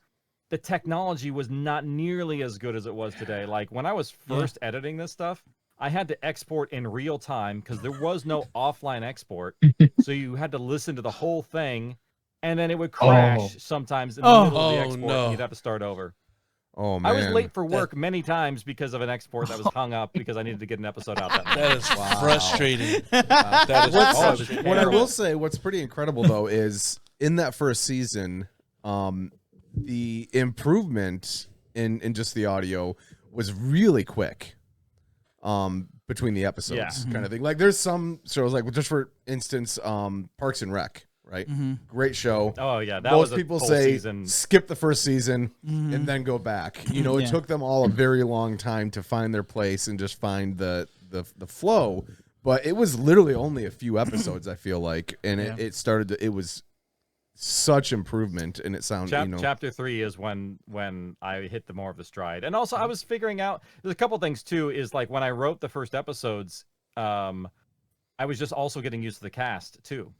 the technology was not nearly as good as it was today. Like when I was first editing this stuff, I had to export in real time because there was no offline export. So you had to listen to the whole thing, and then it would crash sometimes in the middle of the export. And you'd have to start over. Oh man, I was late for work many times because of an export that was hung up because I needed to get an episode out that night. That is frustrating. That is frustrating. What I will say, what's pretty incredible though, is in that first season, the improvement in just the audio was really quick. Between the episodes, kind of thing. Like there's some shows, like just for instance, Parks and Rec, right? Great show. Oh yeah, that Most was a people full say season. skip the first season and then go back. It took them all a very long time to find their place and just find the flow. but it was literally only a few episodes. I feel like, and Yeah. it started. It was such improvement, and it sounded. Chapter 3 is when I hit the more of the stride, and also I was figuring out there's a couple things too. Is like when I wrote the first episodes, I was just also getting used to the cast too.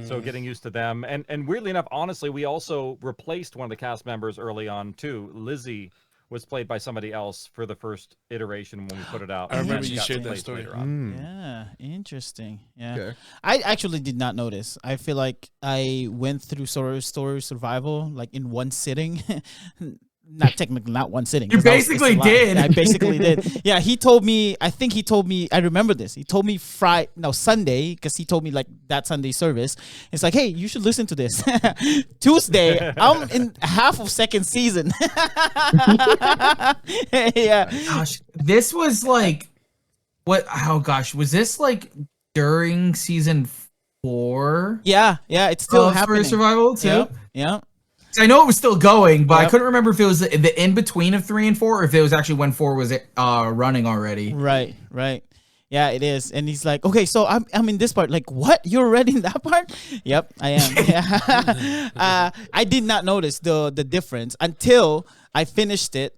So getting used to them, and weirdly enough, honestly, we also replaced one of the cast members early on too. Lizzie was played by somebody else for the first iteration when we put it out. I remember and you got shared that replaced story. later on. Yeah, interesting. Yeah, Okay. I actually did not notice. I feel like I went through Story Survival like in one sitting. Not technically, not one sitting. You 'cause it's basically a lot. did. I basically did. Yeah, he told me. I think he told me. I remember this. He told me Sunday, because he told me like that Sunday service. It's like, hey, you should listen to this. Tuesday, I'm in half of second season. Yeah. Gosh, this was like, what? Oh gosh, was this like during season 4? Yeah, it's still of happening. Survival too. Yep. Yep. I know it was still going, but I Yep. couldn't remember if it was the in between of 3 and 4, or if it was actually when 4 was running already. Right. Yeah, it is. And he's like, okay, so I'm in this part. Like, what? You're already in that part? Yep, I am. Yeah. I did not notice the difference until I finished it.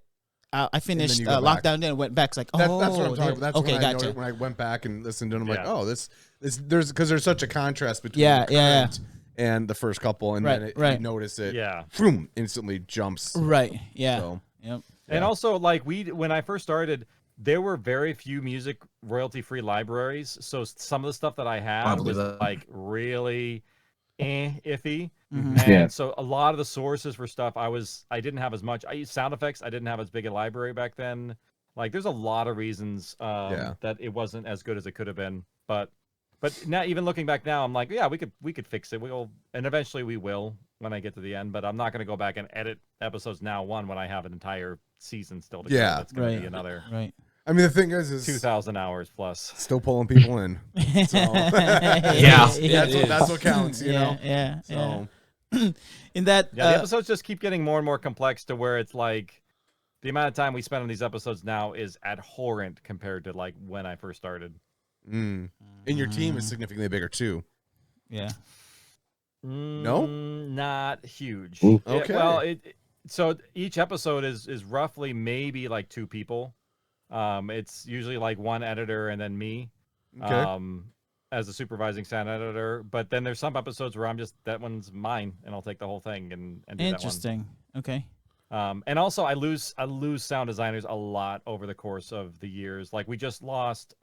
I finished you go back. Lockdown and went back. It's like, oh, That's what I'm talking about. That's okay, when I gotcha. noticed, when I went back and listened to it. I'm like, Yeah. oh, this because there's such a contrast between Yeah, the yeah, current and the first couple, and Right, then right. you notice it. Yeah. Boom, instantly jumps. Right. Yeah. So, Yep. And also, like when I first started, there were very few music royalty-free libraries, so some of the stuff that I had Probably was that. like really iffy. Mhm. And Yeah. so a lot of the sources for stuff I didn't have as much. I used sound effects. I didn't have as big a library back then. Like there's a lot of reasons that it wasn't as good as it could have been. But now, even looking back now, I'm like, yeah, we could fix it. And eventually we will when I get to the end. But I'm not going to go back and edit episodes now when I have an entire season still to go. Yeah. That's going to Right. be another Right. I mean, the thing is 2,000 hours plus. still pulling people in. So, Yeah. that's what counts, you know. Yeah. So, In that. Yeah, the episodes just keep getting more and more complex to where it's like the amount of time we spend on these episodes now is abhorrent compared to like when I first started. and your team is significantly bigger too. Yeah. Not huge. Ooh. Okay. So each episode is roughly maybe like 2 people. It's usually like one editor and then me. Okay. As a supervising sound editor, but then there's some episodes where I'm just that one's mine and I'll take the whole thing and do Interesting. Okay. that one. And also I lose sound designers a lot over the course of the years. Like we just lost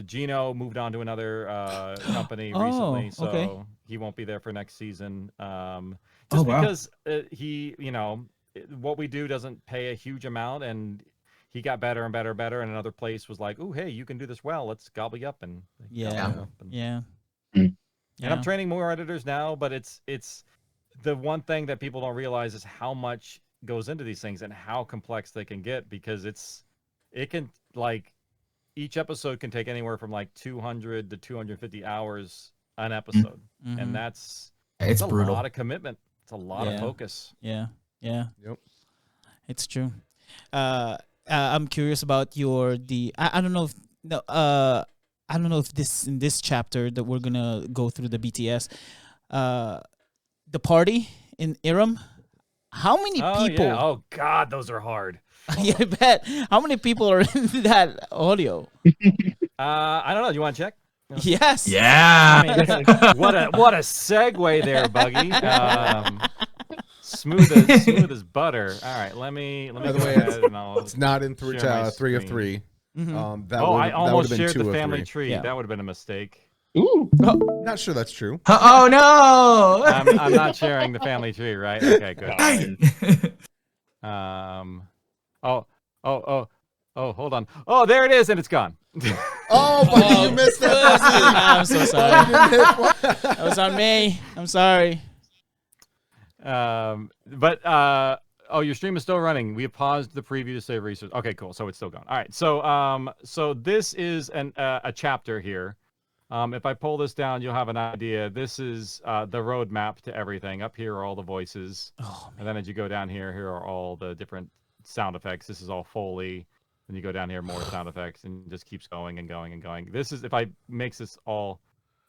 Gino moved on to another company recently, so okay. he won't be there for next season. Oh, Just wow. because he, what we do doesn't pay a huge amount, and he got better and better and better. And another place was like, "Oh, hey, you can do this well. Let's gobble you up." And Yeah. gobble you up. And, Yeah. Mm. and I'm training more editors now, but it's the one thing that people don't realize is how much goes into these things and how complex they can get, because it can like each episode can take anywhere from like 200 to 250 hours an episode, Mhm. and that's It's a brutal. lot of commitment. It's a lot of Yeah. focus. Yeah. Yeah. Yep. It's true. I'm curious about I don't know if no I don't know if in this chapter that we're gonna go through the BTS, the party in Iram. How many people? Yeah. Oh God, those are hard. Yeah, I bet. How many people are in that audio? I don't know. You want to check? Yes. Yeah. What a segue there, Buggy. Smooth as butter. All right, let me. By the go way, ahead and I'll It's not in three share my of screen. 3. Mhm. That I that almost would've been shared 2 the of family 3. tree. Yeah. That would have been a mistake. Ooh. Not sure that's true. Oh no. I'm not sharing the family tree, right? Okay, good. Dang. Hold on. Oh, there it is, and it's gone. Oh, buddy, you missed that. I'm so sorry. That was on me. I'm sorry. Your stream is still running. We have paused the preview to save research. Okay, cool. So it's still going. All right. So this is a chapter here. If I pull this down, you'll have an idea. This is the roadmap to everything. Up here are all the voices, Oh, and then as you go down here, here are all the different sound effects. This is all Foley. Then you go down here, more sound effects, and it just keeps going and going and going. This is if I makes this all.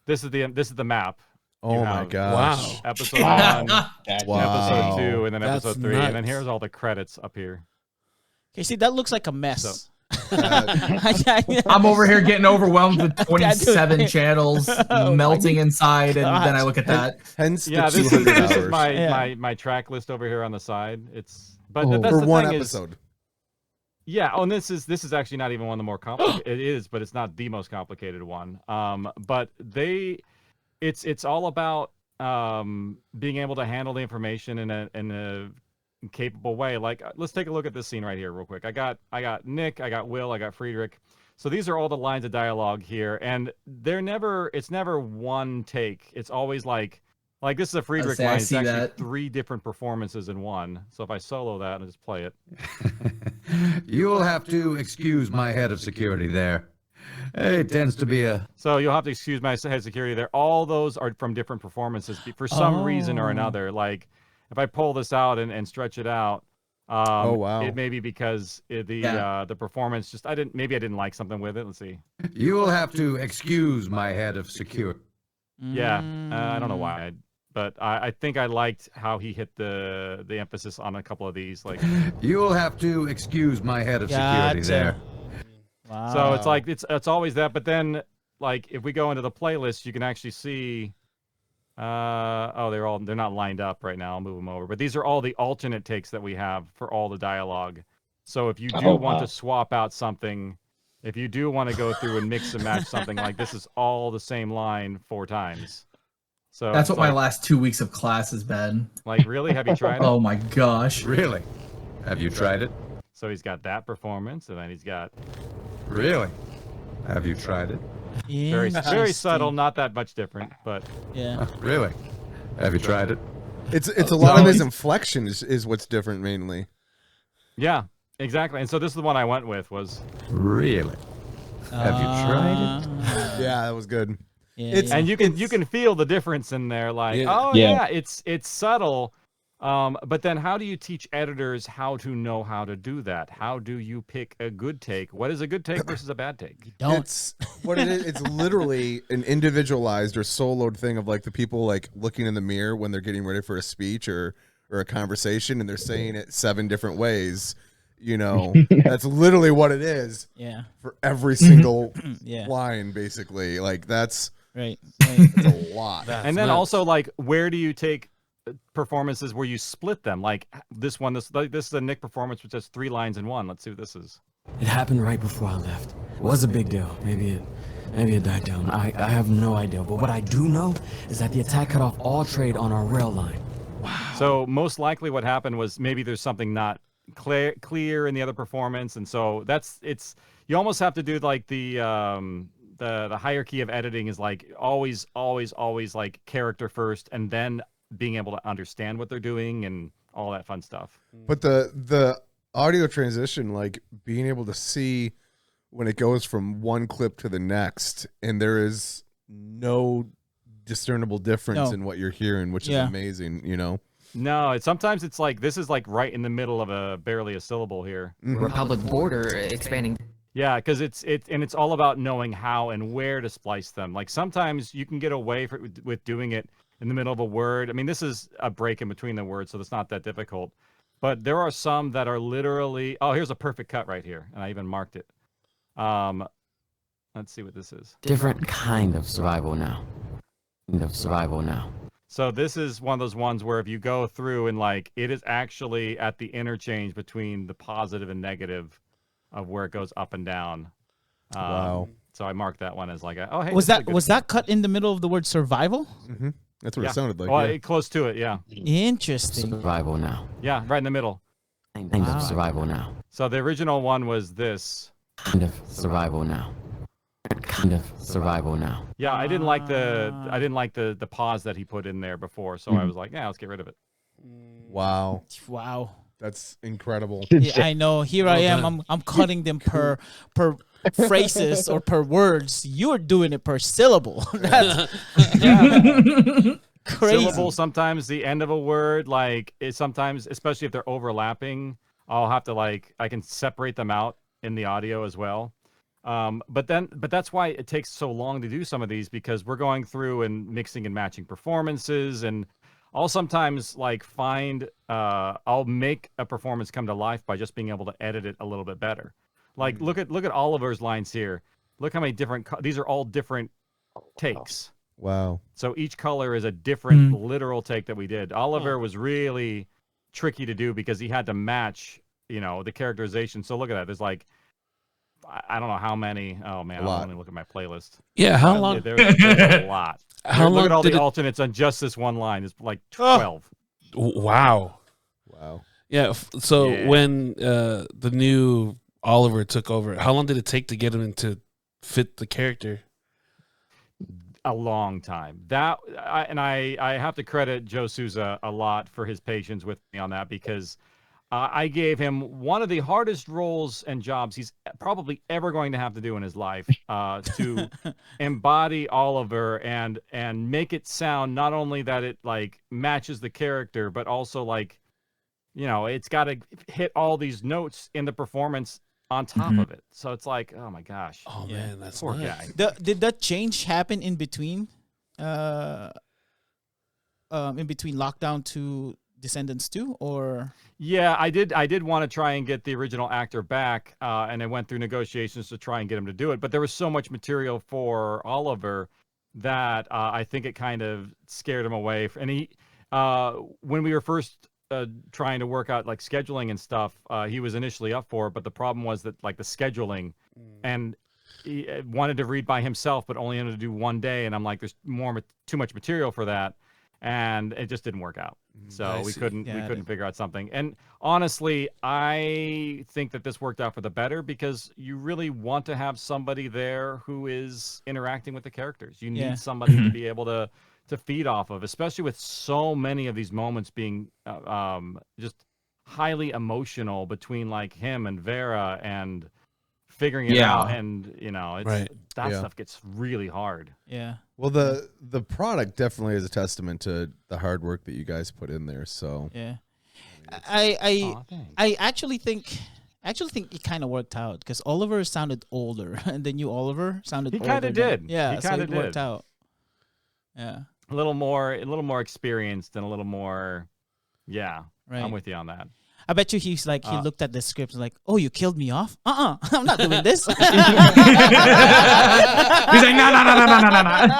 This is the map. Oh You my have gosh. Wow. Episode Wow. 1, Wow. episode 2, and then That's episode 3, and then nuts. here's all the credits up here. Okay, see, that looks like a mess. I'm over here getting overwhelmed with 27 channels Oh melting inside, and then I gosh. look at that. Hence the Yeah, this 200 is hours my, Yeah. my track list over here on the side. But Oh. that's for the one thing episode. Yeah. Oh, and this is actually not even one of the more complicated. It is, but it's not the most complicated one. But it's all about being able to handle the information in a capable way. Like, let's take a look at this scene right here real quick. I got Nick, I got Will, I got Friedrich. So these are all the lines of dialogue here, and it's never one take. It's always like this is a Friedrich say, I line. It's see actually that. 3 different performances in one. So if I solo that and just play it. You'll have to excuse my head of security there. It tends to be a... So you'll have to excuse my head security there. All those are from different performances for some reason or Oh. another. Like if I pull this out and stretch it out, Oh, wow. it may be because the performance just I didn't like something with it. Let's see. You'll have to excuse my head of security. Yeah, I don't know why, but I think I liked how he hit the emphasis on a couple of these. Like You'll have to excuse my head of security Gotcha. there. Wow. so, it's like it's always that. But then like if we go into the playlist, you can actually see. They're not lined up right now. I'll move them over. But these are all the alternate takes that we have for all the dialogue. So if you do want to swap out something, if you do want to go through and mix and match something, like this is all the same line 4 times. So That's it's what my like, last 2 weeks of class has been. like really, have you tried it? Oh my gosh. Really? Have you tried it? So he's got that performance, and then he's got Really? Have you tried it? very subtle, not that much different, but Yeah. Really? Have you tried it? It's a lot of his inflection is what's different mainly. yeah, exactly. And so this is the one I went with was, Really? Have you tried it? Yeah, that was good. Yeah, It's- yeah. and you can feel the difference in there. Like, Yeah. oh Yeah. yeah, it's subtle. But then how do you teach editors how to know how to do that? How do you pick a good take? What is a good take versus a bad take? Don't. It's what it is. It's literally an individualized or soloed thing of like the people like looking in the mirror when they're getting ready for a speech or a conversation and they're saying it 7 different ways. You know, that's literally what it is Yeah. for every single Yeah. line, basically. Like that's Right. a lot. And then also like, where do you take performances where you split them? Like this one, this is a Nick performance which has 3 lines in one. Let's see what this is. It happened right before I left. It was a big deal. Maybe it died down. I have no idea. But what I do know is that the attack cut off all trade on our rail line. So most likely what happened was maybe there's something not clear in the other performance, and so you almost have to do like the hierarchy of editing is like always like character first, and then being able to understand what they're doing and all that fun stuff. But the audio transition, like being able to see when it goes from one clip to the next, and there is no discernible difference No. in what you're hearing, which is Yeah. amazing, you know? No, sometimes it's like this is like right in the middle of barely a syllable here. Republic border expanding. Yeah, because it's all about knowing how and where to splice them. Like sometimes you can get away with doing it in the middle of a word. I mean, this is a break in between the words, so it's not that difficult. But there are some that are literally. Oh, here's a perfect cut right here, and I even marked it. Let's see what this is. Different kind of survival now. So this is one of those ones where if you go through and like it is actually at the interchange between the positive and negative of where it goes up and down. Wow. So I marked that one as like, oh hey, Was this is a that good was that cut in the middle of the word survival? That's what Yeah. it sounded like. Well, yeah. close to it, yeah. Interesting. Survival now. Yeah, right in the middle. Kind of survival now. So the original one was this. Kind of survival now. Kind of survival now. Yeah, I didn't like the pause that he put in there before, so I was like, yeah, let's get rid of it. Wow. Wow. That's incredible. Yeah, I know. Here I am. I'm cutting them per phrases or per words. You're doing it per syllable. That's crazy. Syllable, sometimes the end of a word, like sometimes, especially if they're overlapping, I'll have to I can separate them out in the audio as well. But that's why it takes so long to do some of these, because we're going through and mixing and matching performances, and I'll sometimes like I'll make a performance come to life by just being able to edit it a little bit better. Like look at Oliver's lines here. Look how many different these are all different takes. Wow. So each color is a different literal take that we did. Oliver was really tricky to do because he had to match, the characterization. So look at that. There's like, I don't know how many. Oh man, I'll only look at my playlist. Yeah, how long? There's a lot. Look at all the did alternates on just this one line. It's like 12. Wow. Yeah. So Yeah. when the new Oliver took over, how long did it take to get him to fit the character? A long time. I have to credit Joe Souza a lot for his patience with me on that, because I gave him one of the hardest roles and jobs he's probably ever going to have to do in his life, to embody Oliver and make it sound not only that it like matches the character, but also like, it's got to hit all these notes in the performance on top of it. So it's like, oh my gosh. Oh man, that's poor nuts. guy. Did that change happen in between Lockdown to Descendants 2, or? Yeah, I did want to try and get the original actor back, and I went through negotiations to try and get him to do it. But there was so much material for Oliver that I think it kind of scared him away. And he, when we were first trying to work out like scheduling and stuff, he was initially up for it. But the problem was that like the scheduling, and he wanted to read by himself, but only wanted to do one day. And I'm like, there's too much material for that. And it just didn't work out. So we couldn't figure out something. And honestly, I think that this worked out for the better, because you really want to have somebody there who is interacting with the characters. You need somebody to be able to feed off of, especially with so many of these moments being just highly emotional between like him and Vera and figuring it out. And that stuff gets really hard. Yeah. Well, the product definitely is a testament to the hard work that you guys put in there. So yeah, I actually think it kind of worked out, because Oliver sounded older, and the new Oliver sounded. He kind of did. Yeah, he kind of worked out. Yeah, a little more experienced and a little more. Yeah, right. I'm with you on that. I bet you he's like, he looked at the script and like, oh, you killed me off? I'm not doing this. He's like, no.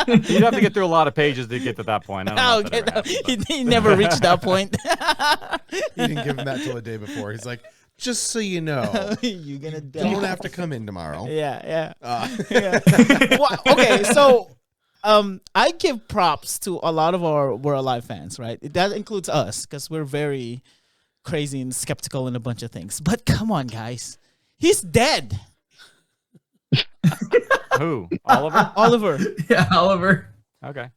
You'd have to get through a lot of pages to get to that point. I don't know if that ever happened, he never reached that point. He didn't give him that till the day before. He's like, just so you know, you're gonna die. Don't have to come in tomorrow. Yeah. Well, okay, so I give props to a lot of our We're Alive fans, right? That includes us, because we're very crazy and skeptical in a bunch of things. But come on, guys. He's dead. Who? Oliver? Oliver. Yeah, Oliver. Okay.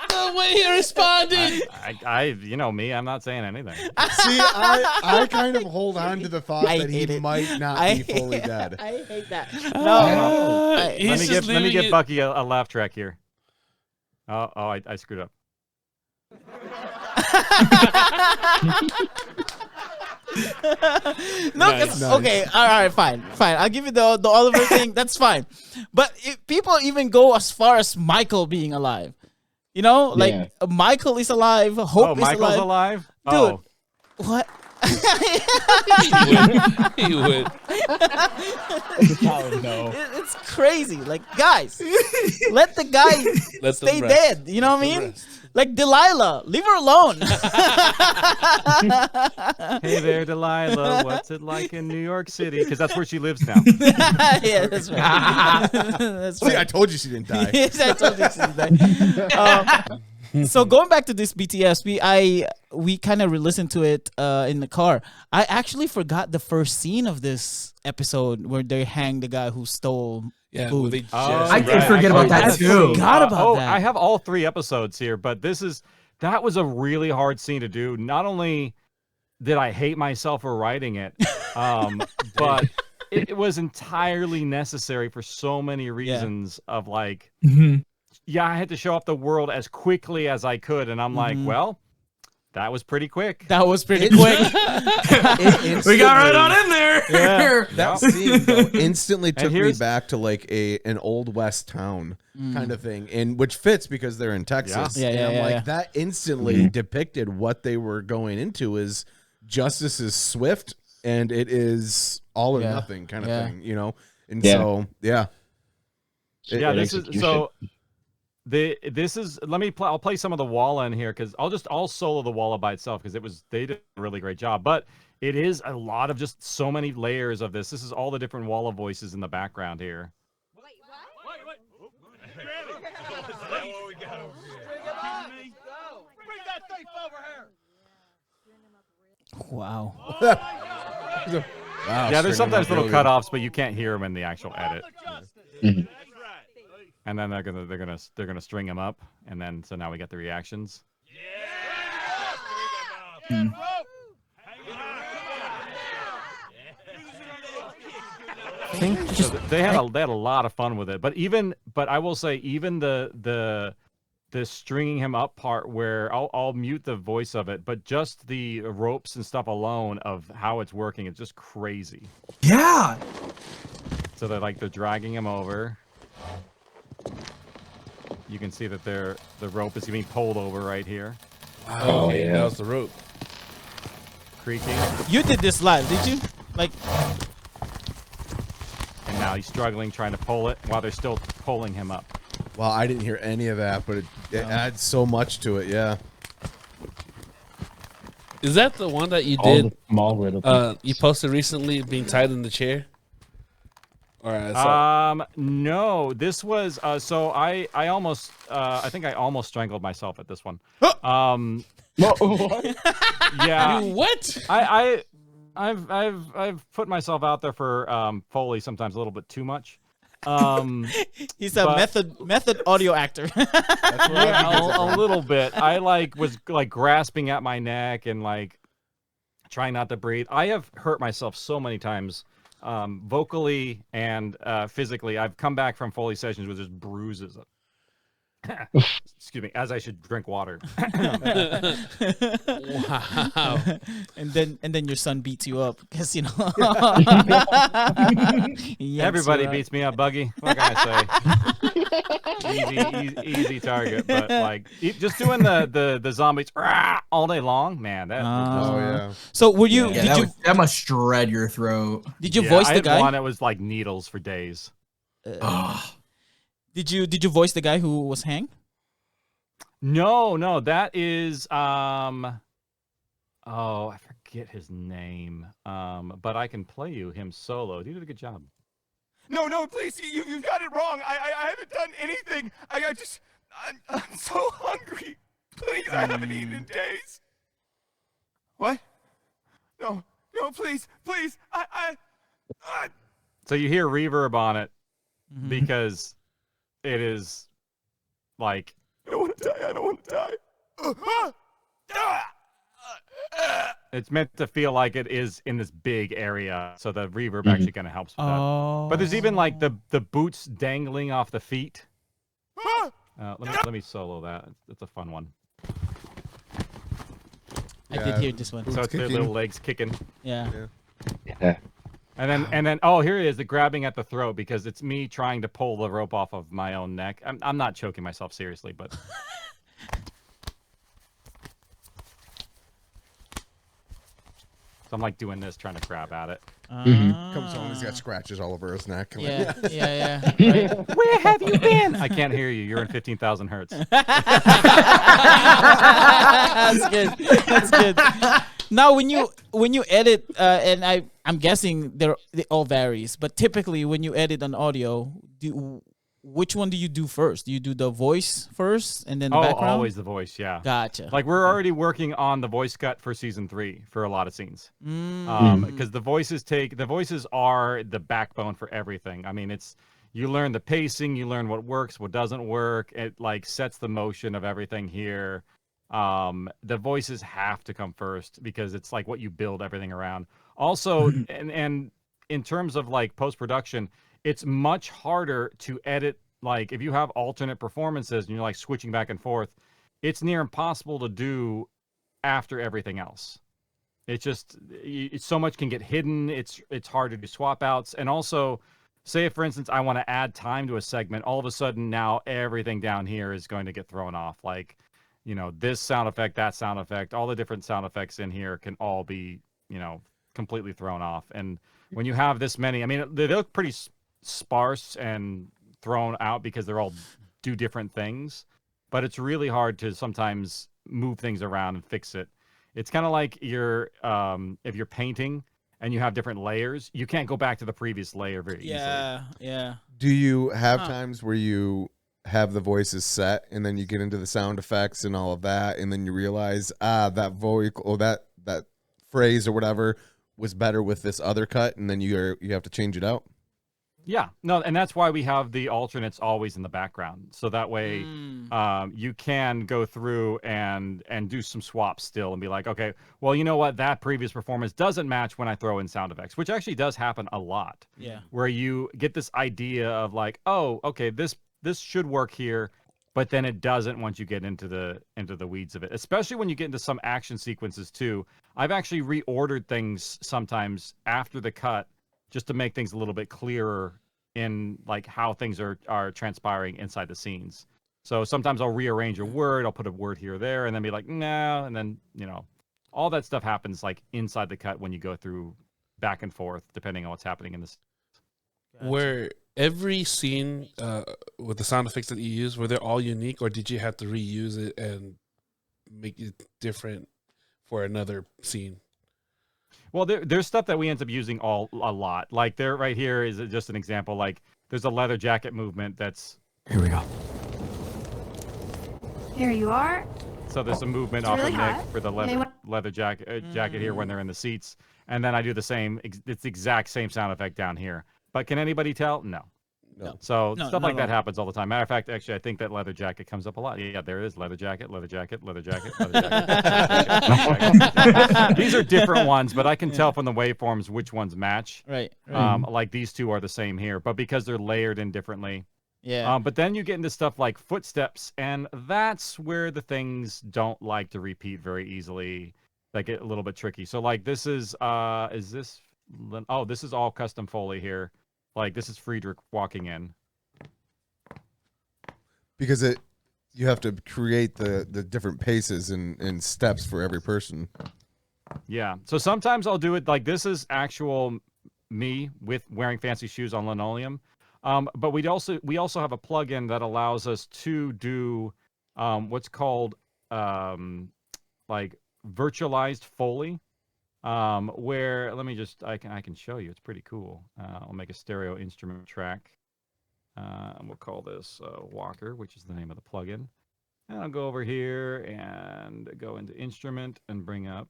The way he responded. You know me, I'm not saying anything. See, I kind of hold on to the thought that he might not be fully dead. I hate that. No. Let me give Bucky a laugh track here. I screwed up. No, nice. Okay, all right, fine. I'll give you the Oliver thing. That's fine. But if people even go as far as Michael being alive, Michael is alive. Hope is Michael's alive. Dude, oh. What? He would. No. It's crazy. Like, guys, let the guy stay dead. You know what I mean? Like Delilah, leave her alone. Hey there, Delilah. What's it like in New York City? Because that's where she lives now. Yeah, that's right. That's right. See, I told you she didn't die. Yes, I told you she didn't die. So going back to this BTS, we kind of re-listened to it in the car. I actually forgot the first scene of this episode where they hang the guy who stole. Yeah, food. I did forget about that too. Forgot about that. I have all 3 episodes here, but that was a really hard scene to do. Not only did I hate myself for writing it, but it was entirely necessary for so many reasons. Of like, I had to show off the world as quickly as I could, and I'm like, well, That was pretty quick. That was pretty quick. We got right on in there. Yeah. That scene though instantly took me here's- back to like an old west town kind of thing, and which fits because they're in Texas. Yeah, and yeah, I'm yeah, like yeah. that instantly depicted what they were going into is justice is swift and it is all or Yeah. nothing kind of Yeah. thing, you know. And Yeah. so yeah, Yeah, this is execution. so. This is let me play. I'll play some of the Walla in here because I'll solo the Walla by itself because they did a really great job. But it is a lot of just so many layers of this. This is all the different Walla voices in the background here. Wow. wow. Yeah, there's string 'em sometimes up little real good. cutoffs, but you can't hear them in the actual edit. Mhm. And then they're gonna string them up, and then so now we get the reactions. I think So they had a lot of fun with it, but I will say even the stringing him up part where I'll mute the voice of it, but just the ropes and stuff alone of how it's working, it's just crazy. Yeah. So they're dragging him over. You can see that the rope is being pulled over right here, Oh, yeah. that was the rope. creaking, you did this live, did you? Like, and now he's struggling trying to pull it while they're still pulling him up. Well, I didn't hear any of that, but it adds so much to it. Yeah. Is that the one that you All did? the small little You posted recently, being tied in the chair. Or I saw. No, this was so I almost I think I almost strangled myself at this one. what? Yeah. You what? I've put myself out there for Foley sometimes a little bit too much. he's a But- method audio actor. Yeah, a little bit. I was grasping at my neck and trying not to breathe. I have hurt myself so many times, vocally and physically. I've come back from Foley sessions with just bruises. Excuse me, as I should drink water. Wow. and then your son beats you up because he yanks Everybody you up. beats me up, Buggy. What can I say? easy target. But just doing the zombies all day long, man. Oh yeah. So were you? Yeah, did you that must shred your throat. did you voice I the had guy? one that was like needles for days. Did you voice the guy who was hanged? No, that is I forget his name. But I can play you him solo. You did a good job. No, please, you've got it wrong. I haven't done anything. I'm so hungry. Please, I haven't eaten in days. What? No, please. I So you hear reverb on it because it is like don't want to die. I don't want to die. it's meant to feel like it is in this big area, so the reverb actually kind of helps with that. Oh. But there's even like the boots dangling off the feet. Let me solo that. It's a fun one. I did hear this one. So it's their kicking. little legs kicking. Yeah. Yeah. And then oh, here it is, the grabbing at the throat because it's me trying to pull the rope off of my own neck. I'm not choking myself seriously, but so I'm like doing this, trying to grab at it. Comes home, he's got scratches all over his neck. Yeah. Right. Where have you been? I can't hear you. You're in 15,000 hertz. That's good. That's good. Now, when you edit, and I'm guessing it all varies, but typically when you edit an audio, which one do you do first? Do you do the voice first and then the background? Always the voice, yeah. Gotcha. Like we're already working on the voice cut for season 3 for a lot of scenes, because the voices are the backbone for everything. I mean, you learn the pacing, you learn what works, what doesn't work. It sets the motion of everything here. The voices have to come first because it's like what you build everything around. Also, and in terms of post-production, it's much harder to edit. Like if you have alternate performances and you're switching back and forth, it's near impossible to do after everything else. It's just so much can get hidden. It's hard to do swap outs. And also, say if, for instance, I want to add time to a segment, all of a sudden now everything down here is going to get thrown off. Like, you know, this sound effect, that sound effect, all the different sound effects in here can all be, you know, completely thrown off. And when you have this many, I mean, they look pretty sparse and thrown out because they're all do different things, but it's really hard to sometimes move things around and fix it. It's kind of like if you're painting and you have different layers, you can't go back to the previous layer very easily. Yeah. Do you have times where you have the voices set and then you get into the sound effects and all of that, and then you realize that vocal or that phrase or whatever was better with this other cut, and then you have to change it out? Yeah, no, and that's why we have the alternates always in the background, so that way you can go through and do some swaps still and be like, okay, well, you know what, that previous performance doesn't match when I throw in sound effects, which actually does happen a lot. Yeah, where you get this idea of like, oh, okay, this should work here, but then it doesn't once you get into the weeds of it. Especially when you get into some action sequences too. I've actually reordered things sometimes after the cut, just to make things a little bit clearer in like how things are transpiring inside the scenes. So sometimes I'll rearrange a word, I'll put a word here or there, and then be like, no, and then, you know, all that stuff happens like inside the cut when you go through back and forth, depending on what's happening in this. Gotcha. Were every scene with the sound effects that you use, were they all unique, or did you have to reuse it and make it different for another scene? Well, there's stuff that we end up using a lot. Like there, right here is just an example. Like there's a leather jacket movement that's. Here we go. Here you are. So there's a movement off of Nick for the leather jacket here when they're in the seats, and then I do the same. It's the exact same sound effect down here. But can anybody tell? No. So stuff like that happens all the time. Matter of fact, actually, I think that leather jacket comes up a lot. Yeah, there it is. Leather jacket, leather jacket, leather jacket, leather jacket. These are different ones, but I can tell from the waveforms which ones match. Right. Like these two are the same here, but because they're layered in differently. Yeah. But then you get into stuff like footsteps, and that's where the things don't like to repeat very easily. They get a little bit tricky. So like this is this? Oh, this is all custom Foley here. Like this is Friedrich walking in. Because you have to create the different paces and steps for every person. Yeah. So sometimes I'll do it like this is actual me with wearing fancy shoes on linoleum. But we also have a plugin that allows us to do what's called like virtualized Foley. Where let me just I can show you. It's pretty cool. I'll make a stereo instrument track. And we'll call this Walker, which is the name of the plugin. And I'll go over here and go into instrument and bring up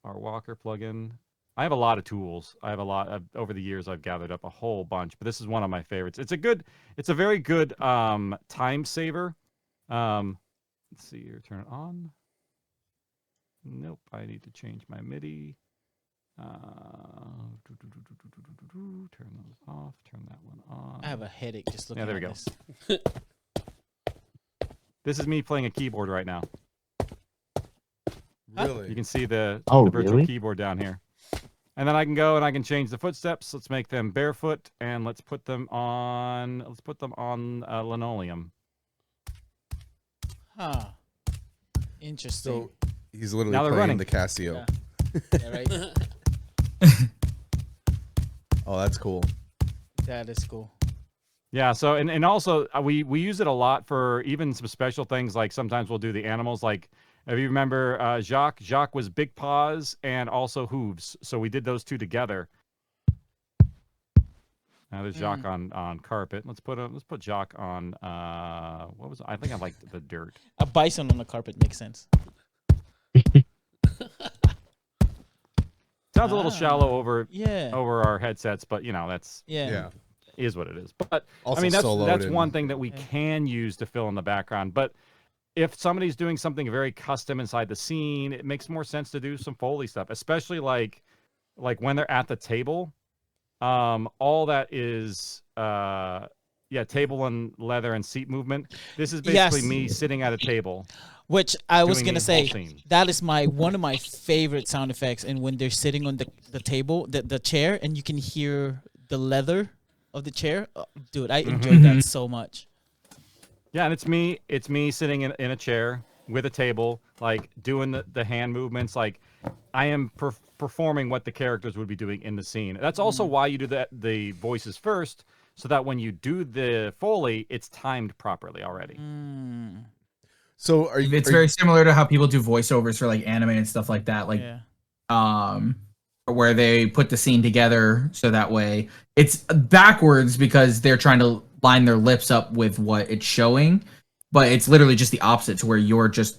our Walker plugin. I have a lot of tools. I have a lot over the years. I've gathered up a whole bunch, but this is one of my favorites. It's a very good time saver. Let's see here. Turn it on. Nope. I need to change my MIDI. Turn those off. Turn that one on. I have a headache just looking at this. There we go. This is me playing a keyboard right now. Really? You can see the virtual really? keyboard down here. And then I can go and I can change the footsteps. Let's make them barefoot and let's put them on linoleum. Huh. Interesting. So he's literally playing running. the Casio. Yeah, right. Oh, that's cool. That is cool. Yeah, so and also we use it a lot for even some special things, like sometimes we'll do the animals, like if you remember Jacques was big paws and also hooves, so we did those two together. Now there's Jacques on carpet. Let's put Jacques on what was it? I think I liked the dirt. A bison on the carpet makes sense. Sounds a little shallow over our headsets, but you know that's is what it is. But Also I mean that's one thing that we can use to fill in the background. But if somebody's doing something very custom inside the scene, it makes more sense to do some Foley stuff, especially like when they're at the table. All that is table and leather and seat movement. This is basically me sitting at a table. Which I was doing gonna the whole say, scene. that is one of my favorite sound effects. And when they're sitting on the table, the chair, and you can hear the leather of the chair, dude, I enjoyed that so much. Yeah, and it's me sitting in a chair with a table, like doing the hand movements. Like I am performing what the characters would be doing in the scene. That's also why you do the voices first, so that when you do the Foley, it's timed properly already. So are you? It's very similar to how people do voiceovers for like anime and stuff like that. Like, where they put the scene together so that way it's backwards because they're trying to line their lips up with what it's showing, but it's literally just the opposite to where you're just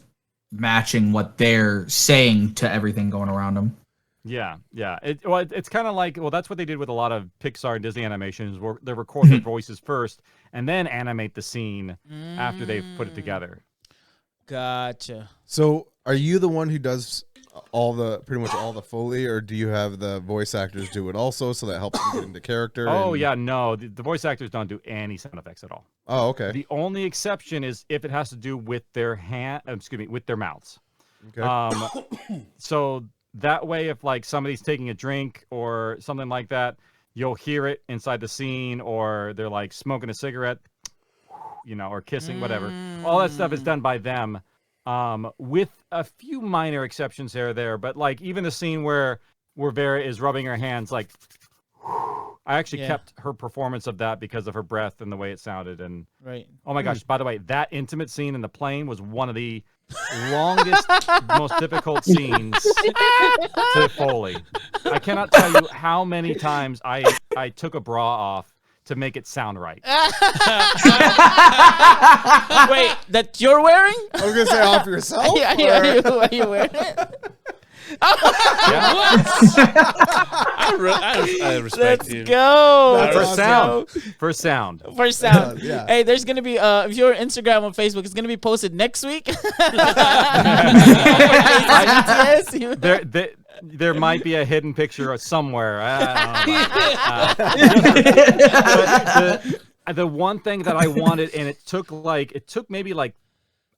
matching what they're saying to everything going around them. Yeah. It's kind of like, that's what they did with a lot of Pixar and Disney animations, where they record their voices first and then animate the scene after they've put it together. Gotcha. So are you the one who does pretty much all the Foley, or do you have the voice actors do it also, so that helps them get into character? Oh yeah, no, the voice actors don't do any sound effects at all. Oh, okay. The only exception is if it has to do with their with their mouths. Okay. So that way, if like somebody's taking a drink or something like that, you'll hear it inside the scene, or they're like smoking a cigarette, or kissing, whatever. All that stuff is done by them, with a few minor exceptions here or there. But like even the scene where Vera is rubbing her hands, like I actually kept her performance of that because of her breath and the way it sounded. And oh my gosh, by the way, that intimate scene in the plane was one of the longest, most difficult scenes to Foley. I cannot tell you how many times I took a bra off to make it sound right. Wait, that you're wearing? I was gonna say off yourself. Are you wearing it? I respect Let's you. go. For sound. Yeah. Hey, there's gonna be if you're on Instagram or Facebook, it's gonna be posted next week. There might be a hidden picture somewhere. The one thing that I wanted, and it took maybe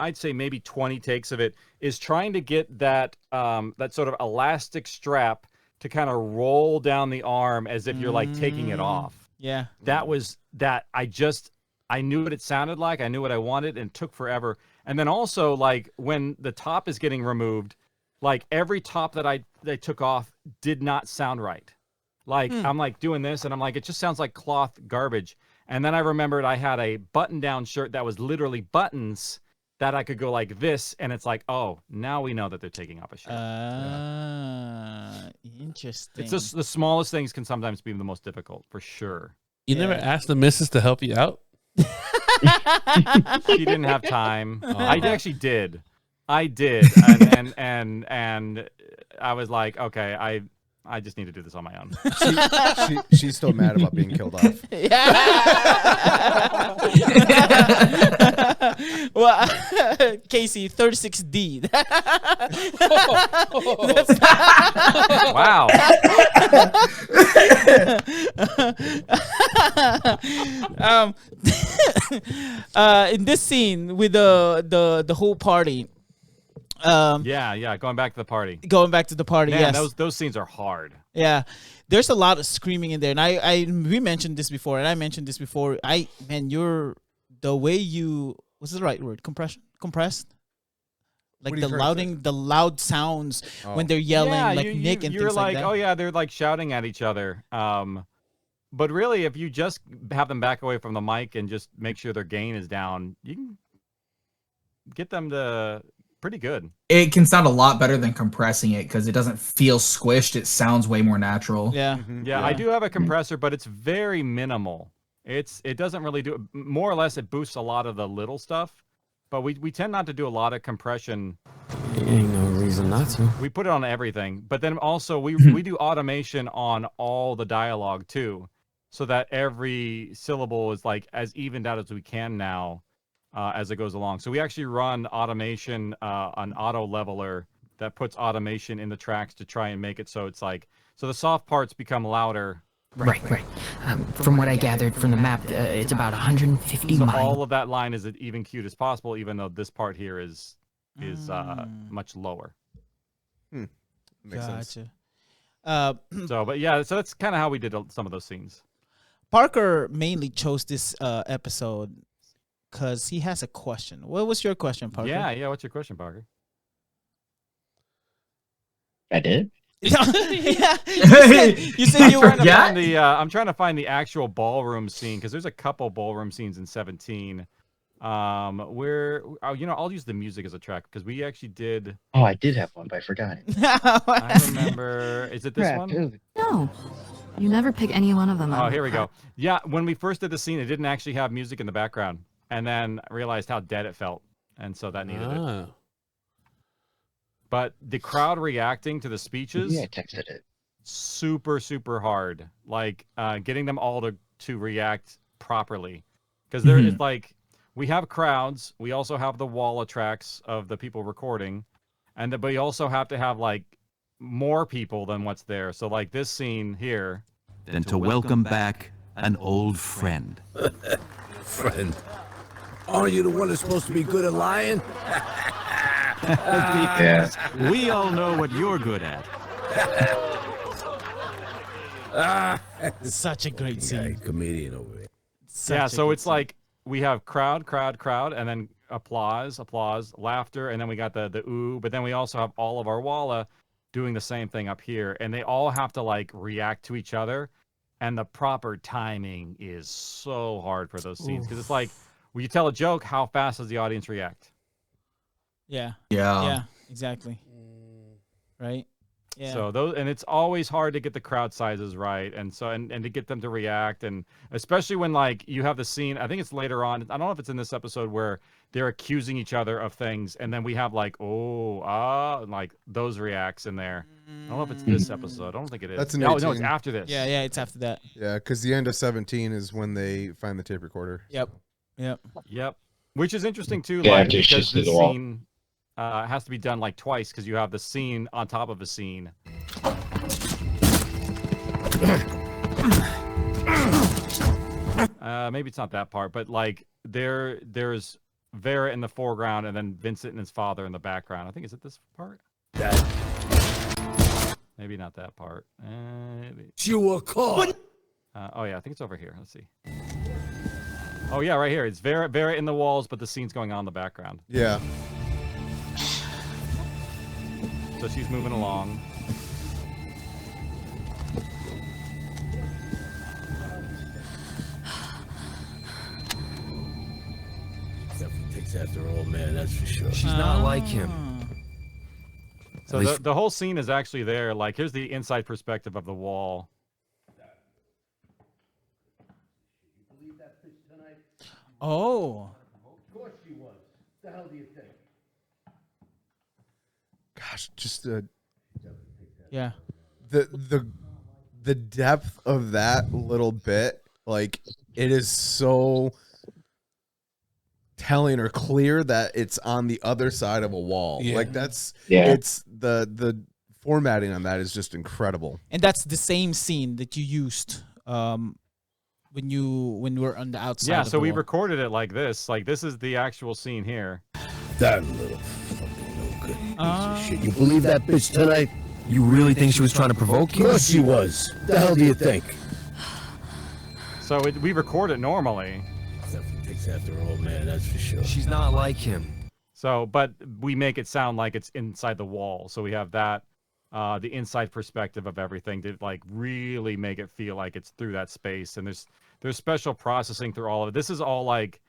I'd say maybe 20 takes of it, is trying to get that that sort of elastic strap to kind of roll down the arm as if you're like taking it off. Yeah. That was that. I knew what it sounded like. I knew what I wanted, and it took forever. And then also, like, when the top is getting removed, like every top that I took off did not sound right. Like I'm like doing this, and I'm like, it just sounds like cloth garbage. And then I remembered I had a button-down shirt that was literally buttons that I could go like this, and it's like, oh, now we know that they're taking off a shirt. Interesting. It's just the smallest things can sometimes be the most difficult, for sure. You never asked the missus to help you out? She didn't have time. I actually did. I did, and I was like, okay, I just need to do this on my own. She's still mad about being killed off. Well, KC 36D. Wow. In this scene with the whole party. Yeah. Going back to the party. Man, yes. Those scenes are hard. Yeah, there's a lot of screaming in there, and we mentioned this before, and I mentioned this before. You're the way you, what's the right word? Compressed. Like the loud sounds when they're yelling, Nick and things like that. Oh yeah, they're like shouting at each other. But really, if you just have them back away from the mic and just make sure their gain is down, you can get them to pretty good. It can sound a lot better than compressing it because it doesn't feel squished. It sounds way more natural. Yeah. Yeah, I do have a compressor, but it's very minimal. It doesn't really do, more or less it boosts a lot of the little stuff, but we tend not to do a lot of compression. Ain't no reason not to. We put it on everything, but then also we do automation on all the dialogue too, so that every syllable is like as evened out as we can now. As it goes along. So we actually run automation, an auto leveler that puts automation in the tracks to try and make it so it's like, so the soft parts become louder. Right. From what I gathered from the map, it's about 150 So miles. all of that line is as even cued as possible, even though this part here is is much lower. Makes sense. So, but yeah, so that's kind of how we did some of those scenes. Parker mainly chose this episode because he has a question. What was your question, Parker? Yeah. What's your question, Parker? I did. Yeah, you said you were. I'm trying to find the actual ballroom scene because there's a couple ballroom scenes in 17. Where I'll use the music as a track because we actually did. Oh, I did have one, but I forgot it. I remember. Is it this one? No, you never pick any one of them. Oh, here we go. Yeah, when we first did the scene, it didn't actually have music in the background, and then I realized how dead it felt, and so that needed it. But the crowd reacting to the speeches, Yeah, I texted it. super, super hard. Like getting them all to react properly, because there is like we have crowds, we also have the wall of tracks of the people recording, but we also have to have like more people than what's there. So like this scene here. Than to welcome back an old friend. Friend, aren't you the one that's supposed to be good at lying? Yeah. We all know what you're good at. Such a great scene. Comedian over there. So it's like we have crowd, and then applause, laughter, and then we got the ooh, but then we also have all of our walla doing the same thing up here, and they all have to like react to each other, and the proper timing is so hard for those scenes because it's like when you tell a joke, how fast does the audience react? Yeah, exactly. Right. Yeah. So those, and it's always hard to get the crowd sizes right, and so and to get them to react, and especially when like you have the scene. I think it's later on. I don't know if it's in this episode where they're accusing each other of things, and then we have like like those reacts in there. I don't know if it's this episode. I don't think it is. That's an no, 18. it's after this. Yeah, it's after that. Yeah, because the end of 17 is when they find the tape recorder. Yep. Which is interesting too, Yeah, like after it's because just through this the wall. scene has to be done like twice because you have the scene on top of a scene. Maybe it's not that part, but like there's Vera in the foreground and then Vincent and his father in the background. I think is it this part? Maybe not that part. You were caught. Oh yeah, I think it's over here. Let's see. Oh yeah, right here. It's Vera in the walls, but the scene's going on in the background. Yeah. So she's moving along. Definitely takes after old man, that's for sure. She's not like him. So the whole scene is actually there. Like, here's the inside perspective of the wall. Oh. Of course she was. What the hell do you think? Gosh, just Yeah. the depth of that little bit, like it is so telling or clear that it's on the other side of a wall. Yeah. Like that's Yeah. it's the formatting on that is just incredible. And that's the same scene that you used when you were on the outside. Yeah, of so the we wall. recorded it like this. Like, this is the actual scene here. That little fucking no good piece of shit. You believe that bitch tonight? You really think she was trying to provoke Of you? course she was. What the hell do you think? So we record it normally. Definitely takes after old man, that's for sure. She's not like him. So, but we make it sound like it's inside the wall. So we have that, the inside perspective of everything to like really make it feel like it's through that space. And there's special processing through all of it. This is all like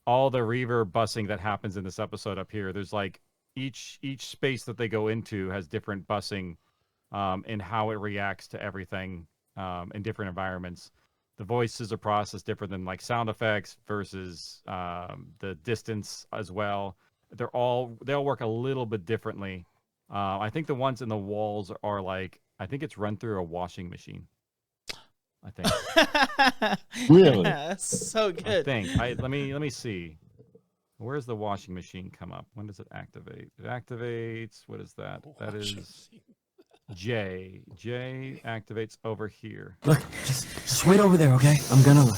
all the reverb bussing that happens in this episode up here. There's like each space that they go into has different bussing in how it reacts to everything in different environments. The voices are processed different than like sound effects versus the distance as well. They all work a little bit differently. I think the ones in the walls are like, I think it's run through a washing machine. I think. Really? That's so good. I think. Let me see. Where's the washing machine come up? When does it activate? It activates. What is that? That is J. J activates over here. Look, just wait over there, okay? I'm gonna look.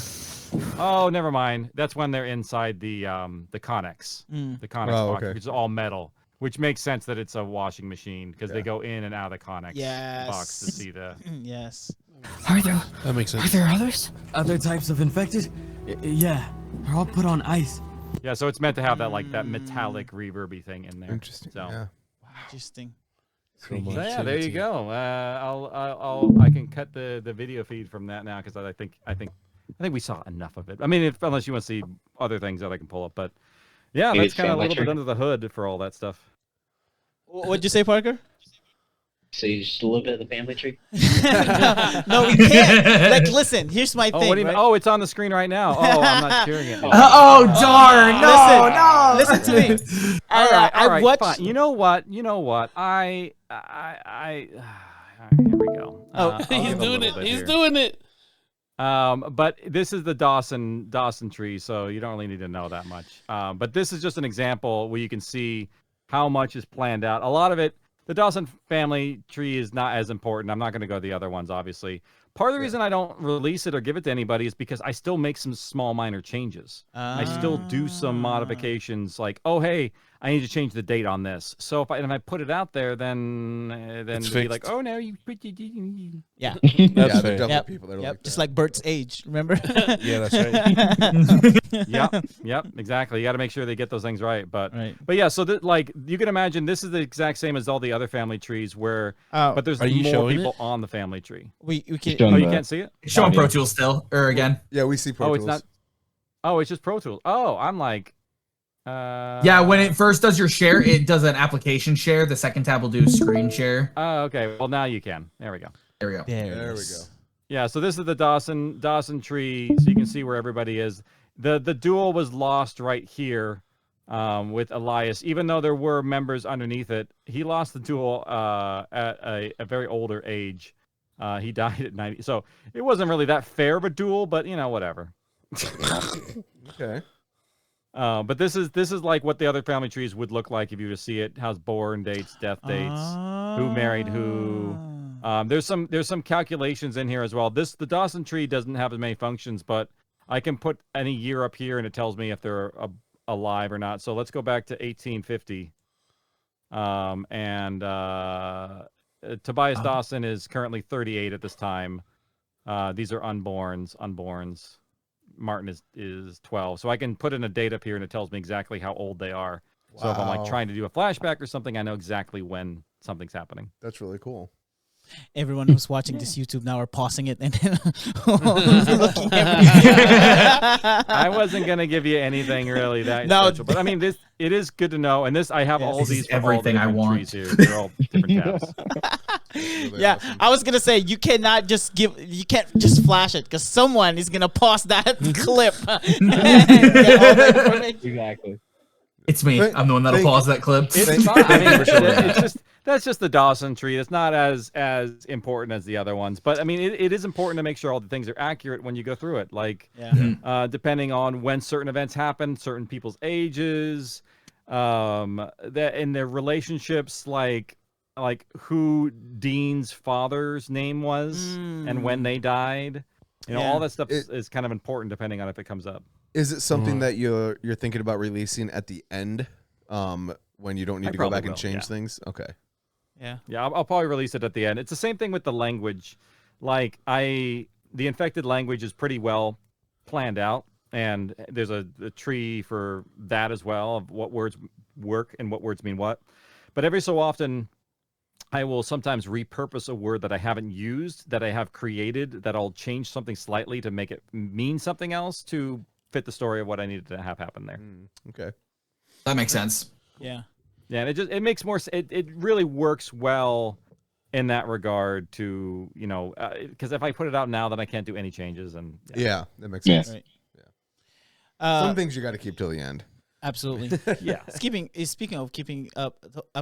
Oh, never mind. That's when they're inside the Connex. Mm. The Connex Oh, box, okay. which is all metal. which makes sense that it's a washing machine because they go in and out of the Connex box to see the. Yes. Are there? That makes sense. Are there others? Other types of infected? Yeah, they're all put on ice. Yeah, so it's meant to have that like that metallic reverby thing in there. Interesting. So. Yeah. Interesting. So So much yeah, there you activity. go. I can cut the video feed from that now because I think we saw enough of it. I mean, unless you want to see other things that I can pull up, but yeah, Maybe that's it's kind of a family little bit tree. under the hood for all that stuff. What'd you say, Parker? See just a little bit of the family tree. No, we can't. Like, listen. Here's my Oh, thing. what do you mean? right? Oh, it's on the screen right now. Oh, I'm not sharing it. Oh darn! No, Listen to me. All right, I watched. fine. You know what? All right, here we go. Oh, I'll He's give a doing little it. bit He's here. doing it. But this is the Dawson tree, so you don't really need to know that much. But this is just an example where you can see how much is planned out. A lot of it, the Dawson family tree is not as important. I'm not going to go to the other ones, obviously. Part of the reason I don't release it or give it to anybody is because I still make some small minor changes. I still do some modifications like, oh, hey, I need to change the date on this. So if I put it out there, then It's they'll be like, fixed. oh, no, you. Yeah. That's Yeah, there are fair. definitely Yep. people that are Yep. like Just that. like Bert's age. Remember? Yeah, that's right. Yep, exactly. You got to make sure they get those things right. But Right. yeah, so like you can imagine, this is the exact same as all the other family trees, where but there's Are you more showing people it? on the family tree. we can. Showing Oh, you the- can't see it? Show on Yeah. Pro Tools still, or again. Yeah, we see Pro Oh, Tools. it's not. Oh, it's just Pro Tools. Oh, I'm like. Yeah, when it first does your share, it does an application share. The second tab will do screen share. Oh, okay. Well, now you can. There we go. There we go. There we go. Yeah, so this is the Dawson tree, so you can see where everybody is. The duel was lost right here with Elias, even though there were members underneath it. He lost the duel at a very older age. He died at 90, so it wasn't really that fair of a duel, but you know, whatever. Okay. But this is like what the other family trees would look like if you were to see it. How's born dates, death dates, who married who. There's some calculations in here as well. The Dawson tree doesn't have as many functions, but I can put any year up here and it tells me if they're alive or not. So let's go back to 1850. Tobias Dawson is currently 38 at this time. These are unborns. Martin is 12. So I can put in a date up here and it tells me exactly how old they are. So if I'm like Wow. trying to do a flashback or something, I know exactly when something's happening. That's really cool. Everyone who's watching this YouTube now are pausing it and then looking at I wasn't gonna give you anything really that No. special, but I mean it is good to know. And this I have all This is these for all the everything I different want. trees here. They're all different tabs. Really Yeah, awesome. I was gonna say you can't just flash it because someone is gonna pause that clip. and get all the information. Exactly. It's me. Thank- I'm the one that'll thank- pause that clip. It's not. I Thank you mean, for showing that. that's just the Dawson tree. It's not as important as the other ones, but I mean, it is important to make sure all the things are accurate when you go through it. Like, depending on when certain events happen, certain people's ages, that in their relationships, like who Dean's father's name was and when they died. You know, Yeah. all that stuff is kind of important depending on if it comes up. Is it something that you're thinking about releasing at the end, when you don't need I to go back probably and will, change yeah. things? Okay. Yeah. Yeah, I'll probably release it at the end. It's the same thing with the language. Like the infected language is pretty well planned out, and there's a tree for that as well of what words work and what words mean what. But every so often, I will sometimes repurpose a word that I haven't used, that I have created, that I'll change something slightly to make it mean something else to fit the story of what I needed to have happen there. Okay. That makes sense. Yeah. Yeah, and it makes more. It really works well in that regard to, you know, because if I put it out now, then I can't do any changes, and Yeah, that makes Yeah. sense. Right. Yeah. Some things you got to keep till the end. Absolutely. yeah. Speaking of keeping up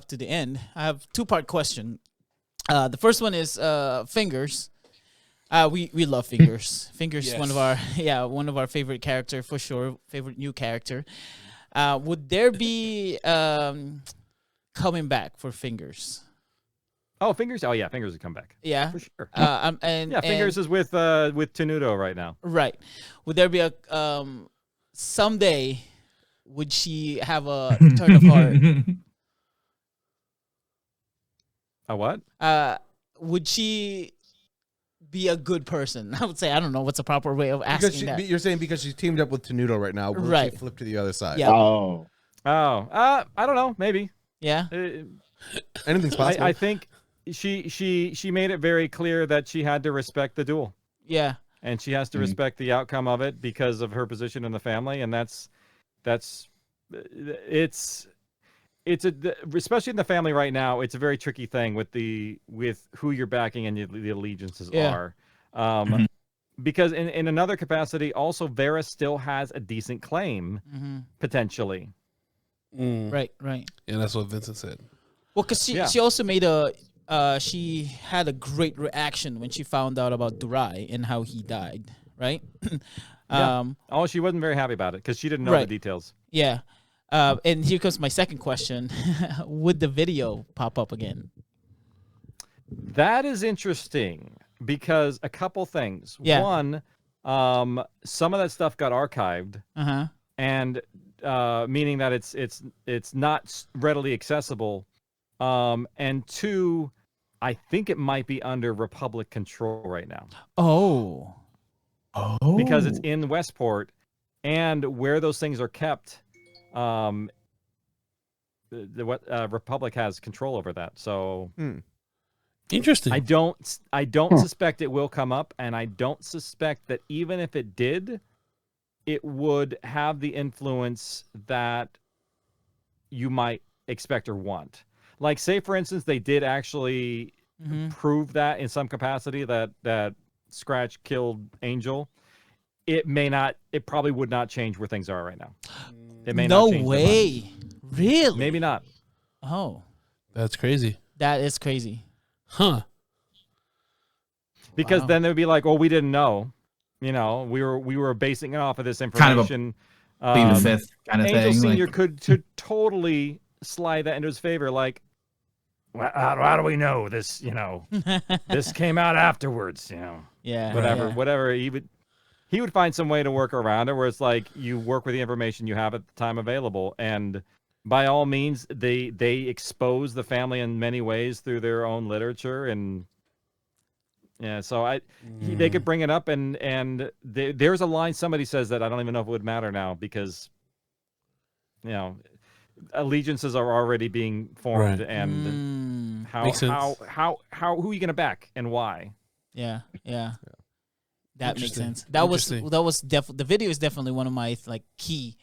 to the end, I have 2-part question. The first one is Fingers. We love Fingers. Fingers is one of our favorite character for sure. Favorite new character. Would there be coming back for Fingers? Oh, Fingers. Oh yeah, Fingers would come back. Yeah, for sure. And Fingers is with Tenuto right now. Right. Would there be a someday? Would she have a turn of heart? A what? Would she be a good person? I would say, I don't know what's the proper way of asking that. You're saying because she's teamed up with Tenuto right now, will Right. she flip to the other side? Yeah. Oh. I don't know. Maybe. Yeah. Anything's possible. I think she made it very clear that she had to respect the duel. Yeah. And she has to respect the outcome of it because of her position in the family, and it's especially in the family right now. It's a very tricky thing with who you're backing and the allegiances are, because in another capacity, also Vera still has a decent claim potentially. Right. Yeah, that's what Vincent said. Well, because she also made she had a great reaction when she found out about Durai and how he died, right? She wasn't very happy about it because she didn't know the details. Yeah. And here comes my second question. Would the video pop up again? That is interesting because a couple things. Yeah. One, some of that stuff got archived, and meaning that it's not readily accessible. And two, I think it might be under Republic control right now. Oh. Because it's in Westport, and where those things are kept, the Republic has control over that. So interesting. I don't suspect it will come up, and I don't suspect that even if it did, it would have the influence that you might expect or want. Like, say for instance, they did actually prove that in some capacity that Scratch killed Angel. It probably would not change where things are right now. It may not change. No way. Really? Maybe not. Oh. That's crazy. That is crazy. Huh. Because then they'd be like, "Oh, we didn't know. You know, we were basing it off of this information." Kind of a plead the fifth kind of Angel thing. Senior could totally slide that into his favor. Like, well, how do we know this? You know, this came out afterwards. You know, whatever. He would find some way to work around it, where it's like you work with the information you have at the time available, and by all means, they expose the family in many ways through their own literature, and so they could bring it up, and there's a line somebody says that I don't even know if it would matter now because, you know, allegiances are already being formed, and who are you gonna back and why? Yeah. That makes sense. That was the video is definitely one of my key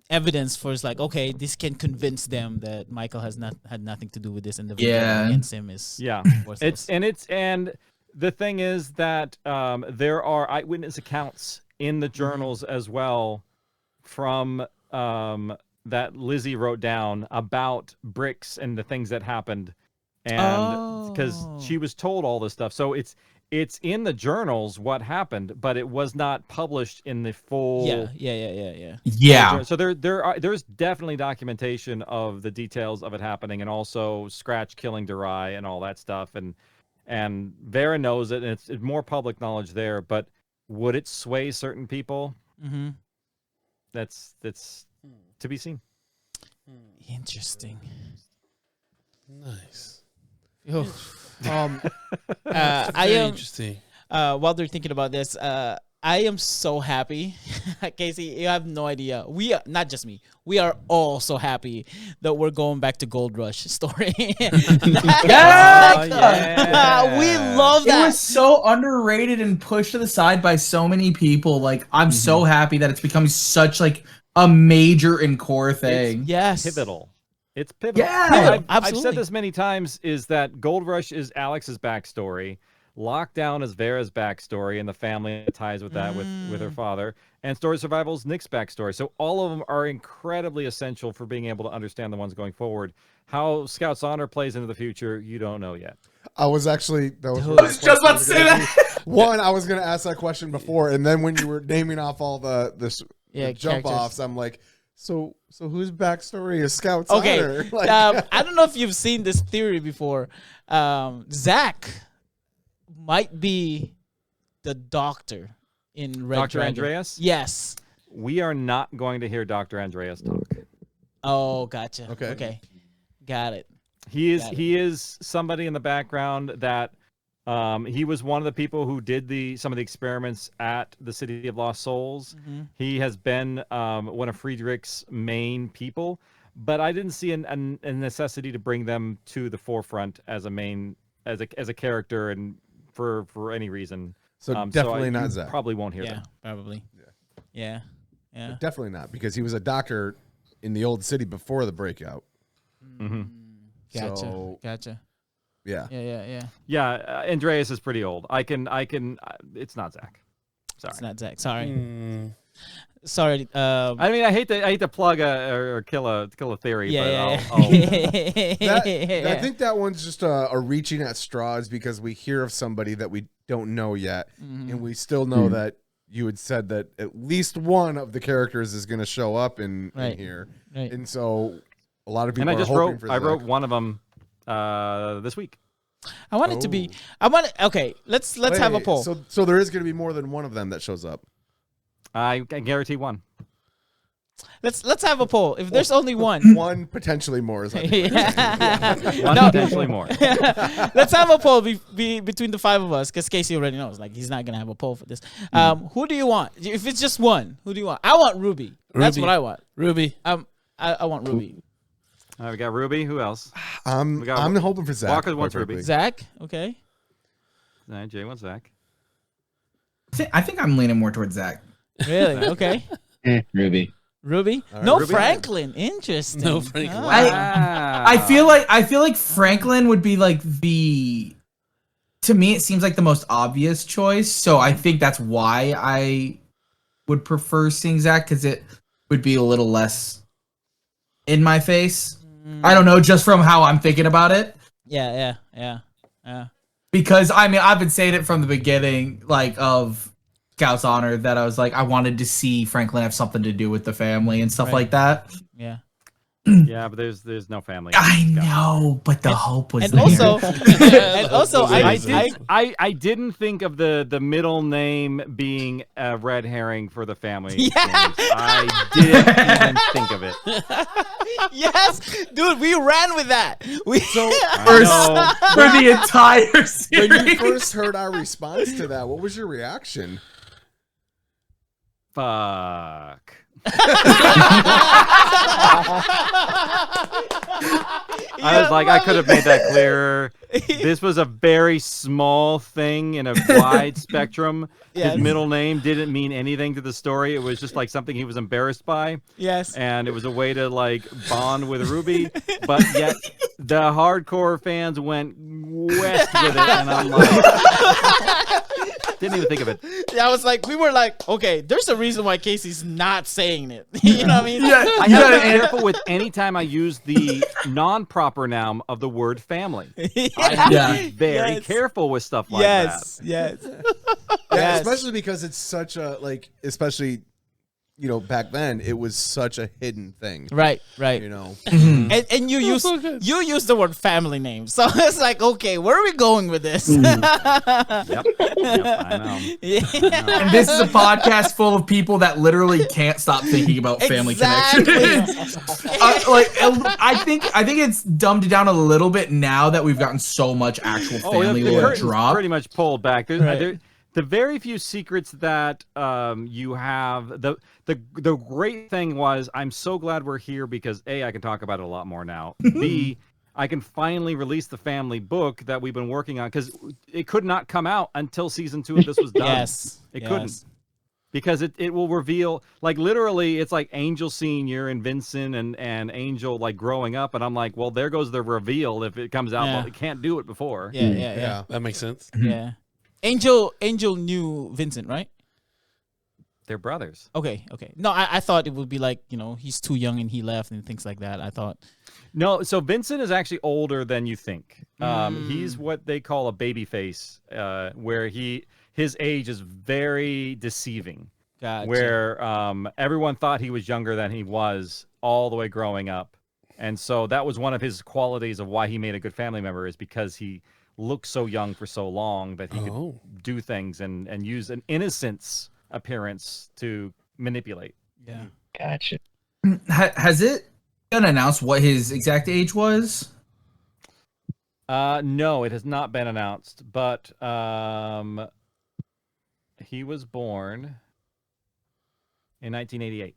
evidence for it's like, okay, this can convince them that Michael had nothing to do with this, and the video against him is worthless. And the thing is that there are eyewitness accounts in the journals as well from that Lizzie wrote down about bricks and the things that happened, and because she was told all this stuff, so it's in the journals what happened, but it was not published in the full. Yeah. So there's definitely documentation of the details of it happening, and also Scratch killing Durai and all that stuff, and Vera knows it, and it's more public knowledge there. But would it sway certain people? That's to be seen. Interesting. Nice. I am interesting. While they're thinking about this, I am so happy. Casey, you have no idea. We are not just me. We are all so happy that we're going back to Gold Rush story. We love that. It was so underrated and pushed to the side by so many people. Like, I'm so happy that it's becoming such a major and core thing. It's pivotal. It's pivotal. Yeah, I've said this many times, is that Gold Rush is Alex's backstory, Lockdown is Vera's backstory and the family ties with that with her father, and Story Survival is Nick's backstory. So all of them are incredibly essential for being able to understand the ones going forward. How Scout's Honor plays into the future, you don't know yet. I was just about to say that. One, I was going to ask that question before, and then when you were naming off all the jump offs, I'm like, so whose backstory is Scout's Honor? I don't know if you've seen this theory before. Zach might be the doctor in Red Dr. Dragon. Andreas? Yes. We are not going to hear Dr. Andreas talk. Oh, gotcha. Okay. Got it. He is somebody in the background that he was one of the people who did some of the experiments at the City of Lost Souls. He has been one of Friedrich's main people, but I didn't see a necessity to bring them to the forefront as a character and for any reason. So definitely not you Zach. Probably won't hear Yeah, them. probably. Yeah. But definitely not, because he was a doctor in the old city before the breakout. Gotcha. So, Gotcha. Yeah. Yeah. Andreas is pretty old. I can. It's not Zach. Sorry. It's not Zach. Sorry. Sorry. I mean, I hate to plug or kill a theory, Yeah, but I'll I think that one's just a reaching at straws, because we hear of somebody that we don't know yet, and we still know that you had said that at least one of the characters is going to show up in here, and so a lot of people. And are hoping for I Zach. wrote one of them this week. I want it to be. Okay, let's have a poll. So there is going to be more than one of them that shows up. I guarantee one. Let's have a poll. If there's only one, one potentially more is. One potentially more. Let's have a poll between the five of us, because Casey already knows. Like, he's not gonna have a poll for this. Who do you want? If it's just one, who do you want? I want Ruby. That's what I want. Ruby. I want Ruby. We got Ruby. Who else? I'm hoping for Zach. Walker wants Ruby. Zach. Okay. Jay wants Zach. I think I'm leaning more towards Zach. Really? Okay. Ruby. Ruby? Right, no, Ruby. Franklin. Interesting. No Franklin. I feel like Franklin would be like to me it seems like the most obvious choice, so I think that's why I would prefer seeing Zach, because it would be a little less in my face. I don't know, just from how I'm thinking about it. Yeah. Because I mean, I've been saying it from the beginning, like of Scout's Honor, that I was like, I wanted to see Franklin have something to do with the family and stuff like that. Yeah. Yeah, but there's no family. I know, but the hope was And there. also, I didn't think of the middle name being a red herring for the family. Yeah. I didn't even think of it. Yes, dude, we ran with that. For the entire series. When you first heard our response to that, what was your reaction? Fuck. I was like, I could have made that clearer. This was a very small thing in a wide spectrum. Yes. His middle name didn't mean anything to the story. It was just like something he was embarrassed by. Yes. And it was a way to like bond with Ruby. But yet the hardcore fans went west with it. And I'm like, didn't even think of it. Yeah, I was like, we were like, okay, there's a reason why Casey's not saying it. You know what I mean? Yeah, I have to be careful with any time I use the non-proper noun of the word family. I have to be very careful with stuff like that. Yes. Yeah, especially because it's such a, like, especially, you know, back then it was such a hidden thing. Right. You know. And you use the word family name. So it's like, okay, where are we going with this? Yep, I know. Yeah. And this is a podcast full of people that literally can't stop thinking about family connections. I think it's dumbed down a little bit now that we've gotten so much actual family the lore curtain's drop. pretty much pulled back. The very few secrets that you have, the great thing was, I'm so glad we're here because A, I can talk about it a lot more now. B, I can finally release the family book that we've been working on, because it could not come out until season 2 of this was done. Yes. It couldn't. Because it will reveal, like, literally, it's like Angel Senior and Vincent and Angel, like, growing up. And I'm like, well, there goes the reveal if it comes out. Yeah. Well, it can't do it before. Yeah. That makes sense. Yeah. Angel knew Vincent, right? They're brothers. Okay. No, I thought it would be like, you know, he's too young and he left and things like that. I thought. No, so Vincent is actually older than you think. He's what they call a baby face, where his age is very deceiving. Gotcha. Where everyone thought he was younger than he was all the way growing up. And so that was one of his qualities of why he made a good family member, is because he looked so young for so long that he could do things and use an innocence appearance to manipulate. Yeah. Gotcha. Has it been announced what his exact age was? No, it has not been announced, but he was born in 1988.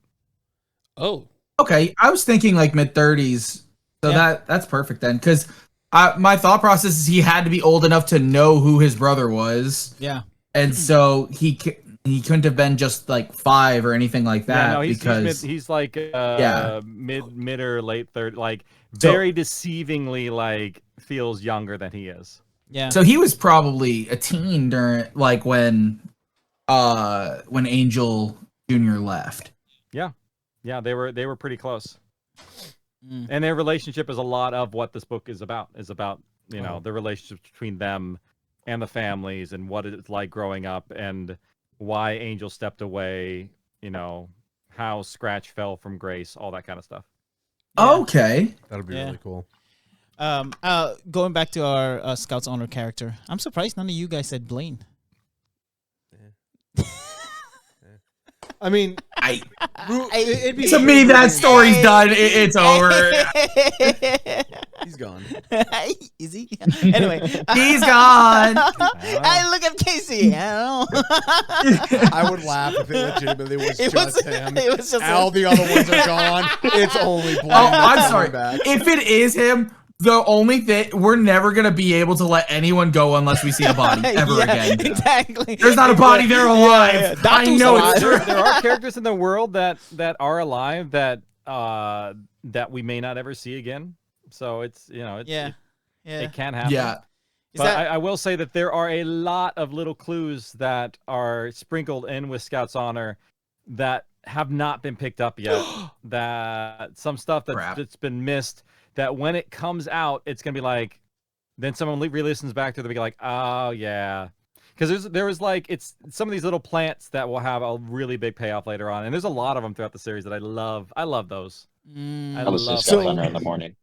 Oh, Okay, I was thinking like mid-30s, so that's perfect then. Because my thought process is he had to be old enough to know who his brother was. Yeah, and so he couldn't have been just like 5 or anything like that. Yeah, no, because he's like mid or late 30, like So- very deceivingly like feels younger than he is. yeah. So he was probably a teen during like when Angel Jr. left. Yeah, they were pretty close. Mm. And their relationship is a lot of what this book is about. You know, the relationship between them and the families and what it's like growing up and why Angel stepped away, you know, how Scratch fell from grace, all that kind of stuff. Okay. That'll be really cool. Going back to our Scout's Honor character, I'm surprised none of you guys said Blaine. I mean, to me that story's done. It's over. He's gone. Is he? Anyway, he's gone. Hey, look at Casey. I don't know. I would laugh if it legitimately was just him. It was just all the other ones are gone. It's only Blaine. Oh, I'm that's sorry. coming back. If it is him, the only thing we're never gonna be able to let anyone go unless we see a body ever again. Exactly. There's not a body there alive. Yeah. I know it's true. There are characters in the world that are alive that we may not ever see again. So it's it can happen. Yeah. But I will say that there are a lot of little clues that are sprinkled in with Scout's Honor that have not been picked up yet. That some stuff that's been missed. That when it comes out, it's gonna be like, then someone re-listens back to it, they'll be like, oh yeah, because there was like it's some of these little plants that will have a really big payoff later on, and there's a lot of them throughout the series that I love. I love those. I love Scout's Honor in the morning.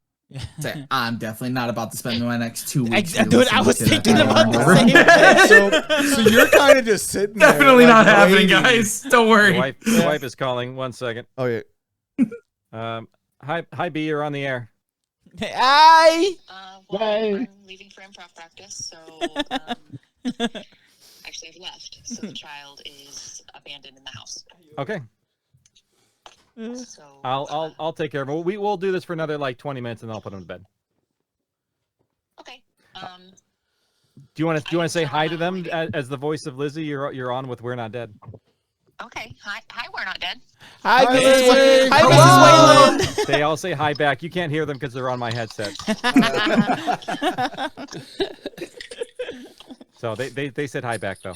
I'm definitely not about to spend my next 2 weeks. Dude, I was thinking about the same thing. So you're kind of just sitting there. Definitely like, not happening, waiting. guys. Don't worry. The wife is calling. 1 second. Oh yeah. Hi B, you're on the air. Hi. I'm leaving for improv practice, so actually I've left. So the child is abandoned in the house. Okay. So I'll take care of it. We'll do this for another like 20 minutes and then I'll put him to bed. Okay. Do you want to say hi to them as the voice of Lizzie? You're on with We're Not Dead. Okay. Hi, We're Not Dead. Hi, Mrs. Wayland. They all say hi back. You can't hear them because they're on my headset. So they said hi back though.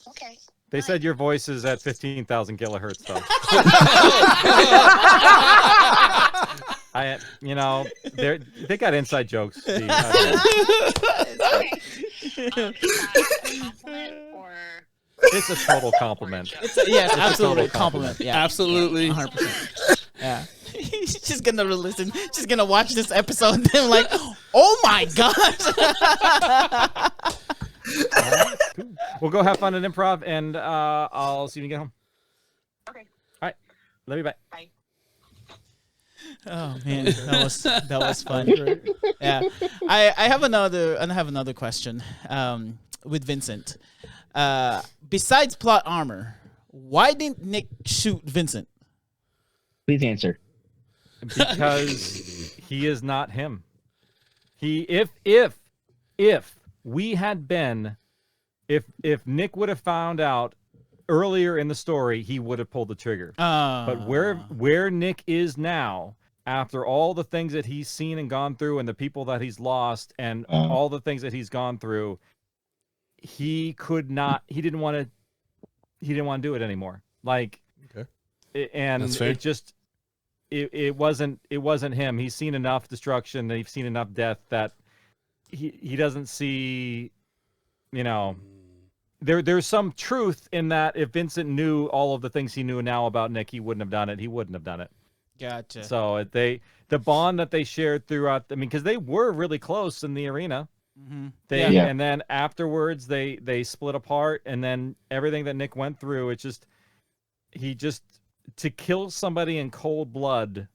Okay. They said your voice is at 15,000 kilohertz though. They got inside jokes. Is that a compliment or? It's a total compliment. Yes, It's a absolutely. total Compliment. Yeah. absolutely. 100%. Yeah. She's just gonna listen. She's gonna watch this episode and then like, oh my gosh. Right, cool. We'll go have fun at improv, and I'll see you when you get home. Okay. All right. Love you. Bye. Bye. Oh man, that was fun. Yeah, I have another question. With Vincent, besides plot armor, why didn't Nick shoot Vincent? Please answer. Because he is not him. If we had been, if Nick would have found out earlier in the story, he would have pulled the trigger. But where Nick is now, after all the things that he's seen and gone through, and the people that he's lost, and all the things that he's gone through, he could not. He didn't want to do it anymore. Like, and it just. It wasn't him. He's seen enough destruction, and he's seen enough death that he doesn't see, there's some truth in that. If Vincent knew all of the things he knew now about Nick, he wouldn't have done it. He wouldn't have done it. Gotcha. So the bond that they shared throughout, because they were really close in the arena. Mm-hmm. And then afterwards they split apart, and then everything that Nick went through, to kill somebody in cold blood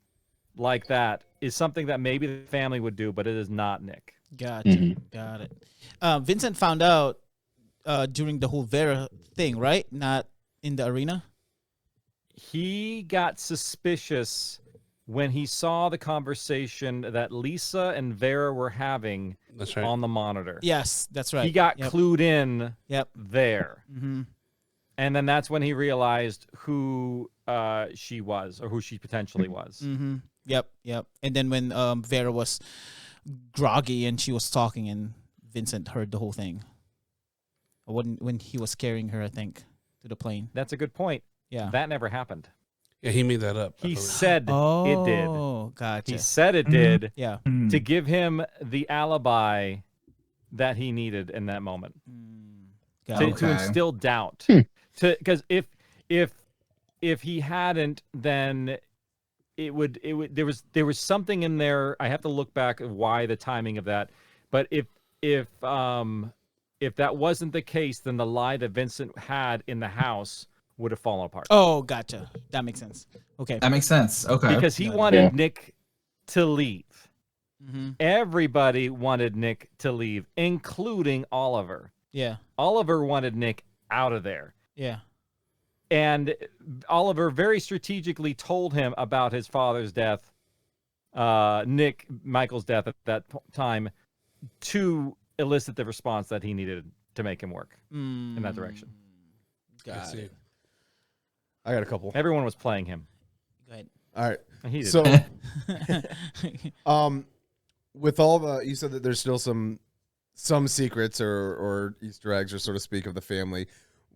like that is something that maybe the family would do, but it is not Nick. Gotcha. Got it. Vincent found out during the whole Vera thing, right? Not in the arena. He got suspicious when he saw the conversation that Lisa and Vera were having on the monitor. Yes, that's right. He got clued in there. Mm-hmm. And then that's when he realized who she was, or who she potentially was. Mm-hmm. Yep. And then when Vera was groggy and she was talking, and Vincent heard the whole thing. When he was carrying her, I think, to the plane. That's a good point. Yeah. That never happened. Yeah, he made that up. He said it did. Oh, gotcha. He said it did. Yeah. To give him the alibi that he needed in that moment. To instill doubt. Because if he hadn't, then it would there was something in there. I have to look back at why the timing of that. But if that wasn't the case, then the lie that Vincent had in the house would have fallen apart. Oh, gotcha. That makes sense. Okay. That makes sense. Okay. Because he wanted Nick to leave. Mm-hmm. Everybody wanted Nick to leave, including Oliver. Yeah. Oliver wanted Nick out of there. Yeah. And Oliver very strategically told him about his father's death, Michael's death at that time, to elicit the response that he needed to make him work in that direction. Got it. I got a couple. Everyone was playing him. Go ahead. All right. He did. So, with all the, you said that there's still some secrets or Easter eggs, or so to speak, of the family.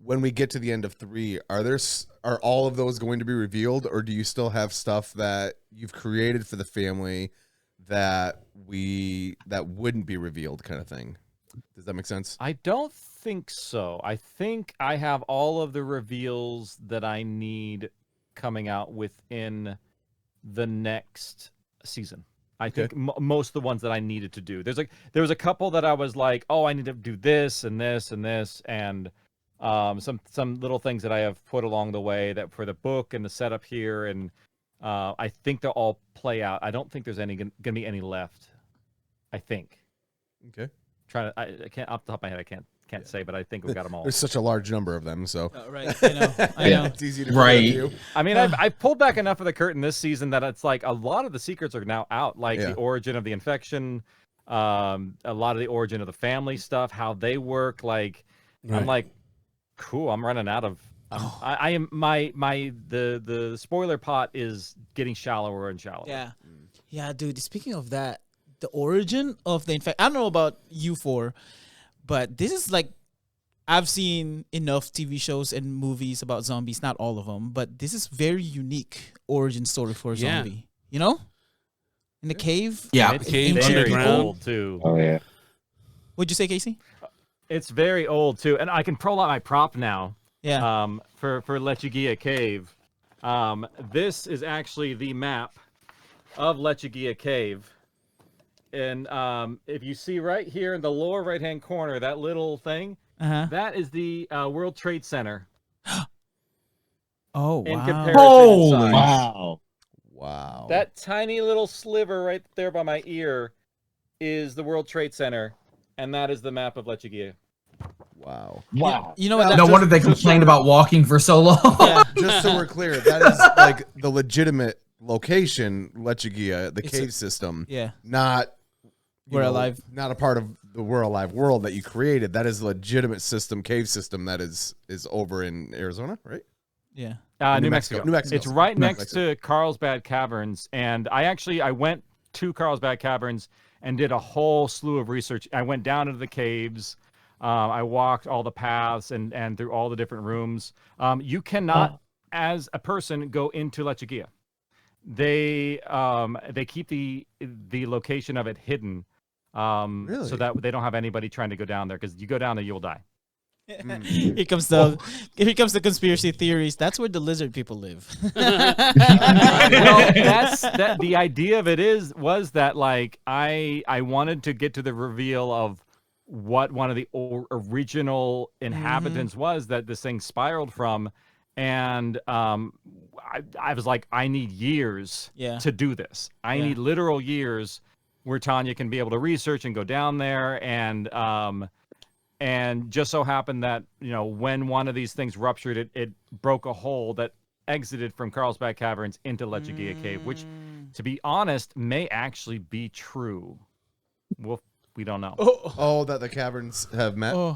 When we get to the end of 3, are all of those going to be revealed, or do you still have stuff that you've created for the family that wouldn't be revealed, kind of thing? Does that make sense? I don't think so. I think I have all of the reveals that I need coming out within the next season. I think most of the ones that I needed to do. There was a couple that I was like, oh, I need to do this and this and this, and some little things that I have put along the way that for the book and the setup here, and I think they'll all play out. I don't think there's gonna be any left. I think. Okay. I can't off the top of my head. I can't say, but I think we've got them all. There's such a large number of them, so right. I know. It's easy to review. I mean, I've pulled back enough of the curtain this season that it's like a lot of the secrets are now out, like the origin of the infection, a lot of the origin of the family stuff, how they work. Like, I'm like, cool. I'm running out of. I am the spoiler pot is getting shallower and shallower. Yeah, dude. Speaking of that, the origin of the infection. I don't know about you four, but this is like, I've seen enough TV shows and movies about zombies. Not all of them, but this is very unique origin story for a zombie. You know, in the cave. Yeah, it's very old too. Oh yeah. What'd you say, Casey? It's very old too, and I can pull out my prop now. Yeah. For Lechuguilla Cave, this is actually the map of Lechuguilla Cave, and if you see right here in the lower right-hand corner, that little thing, that is the World Trade Center. Oh, in wow! comparison in size. Wow! That tiny little sliver right there by my ear is the World Trade Center, and that is the map of Lechuguilla. Wow. You know what? No wonder they complained about walking for so long. Yeah. Just so we're clear, that is like the legitimate location, Lechuguilla, the cave system. Yeah. Not We're Alive. Not a part of the We're Alive world that you created. That is a legitimate system, cave system that is over in Arizona, right? Yeah. New Mexico. New Mexico. It's right next to Carlsbad Caverns, and I went to Carlsbad Caverns and did a whole slew of research. I went down into the caves. I walked all the paths and through all the different rooms. You cannot, as a person, go into Lechuguilla. They keep the location of it hidden, Really? so that they don't have anybody trying to go down there. Because you go down there, you'll die. Here comes the conspiracy theories. That's where the lizard people live. Well, the idea of it was that like I wanted to get to the reveal of what one of the original inhabitants was that this thing spiraled from, and I was like, I need years to do this. I need literal years where Tanya can be able to research and go down there, and just so happened that when one of these things ruptured, it broke a hole that exited from Carlsbad Caverns into Lechugia Cave, which, to be honest, may actually be true. We don't know. Oh, that the caverns have met.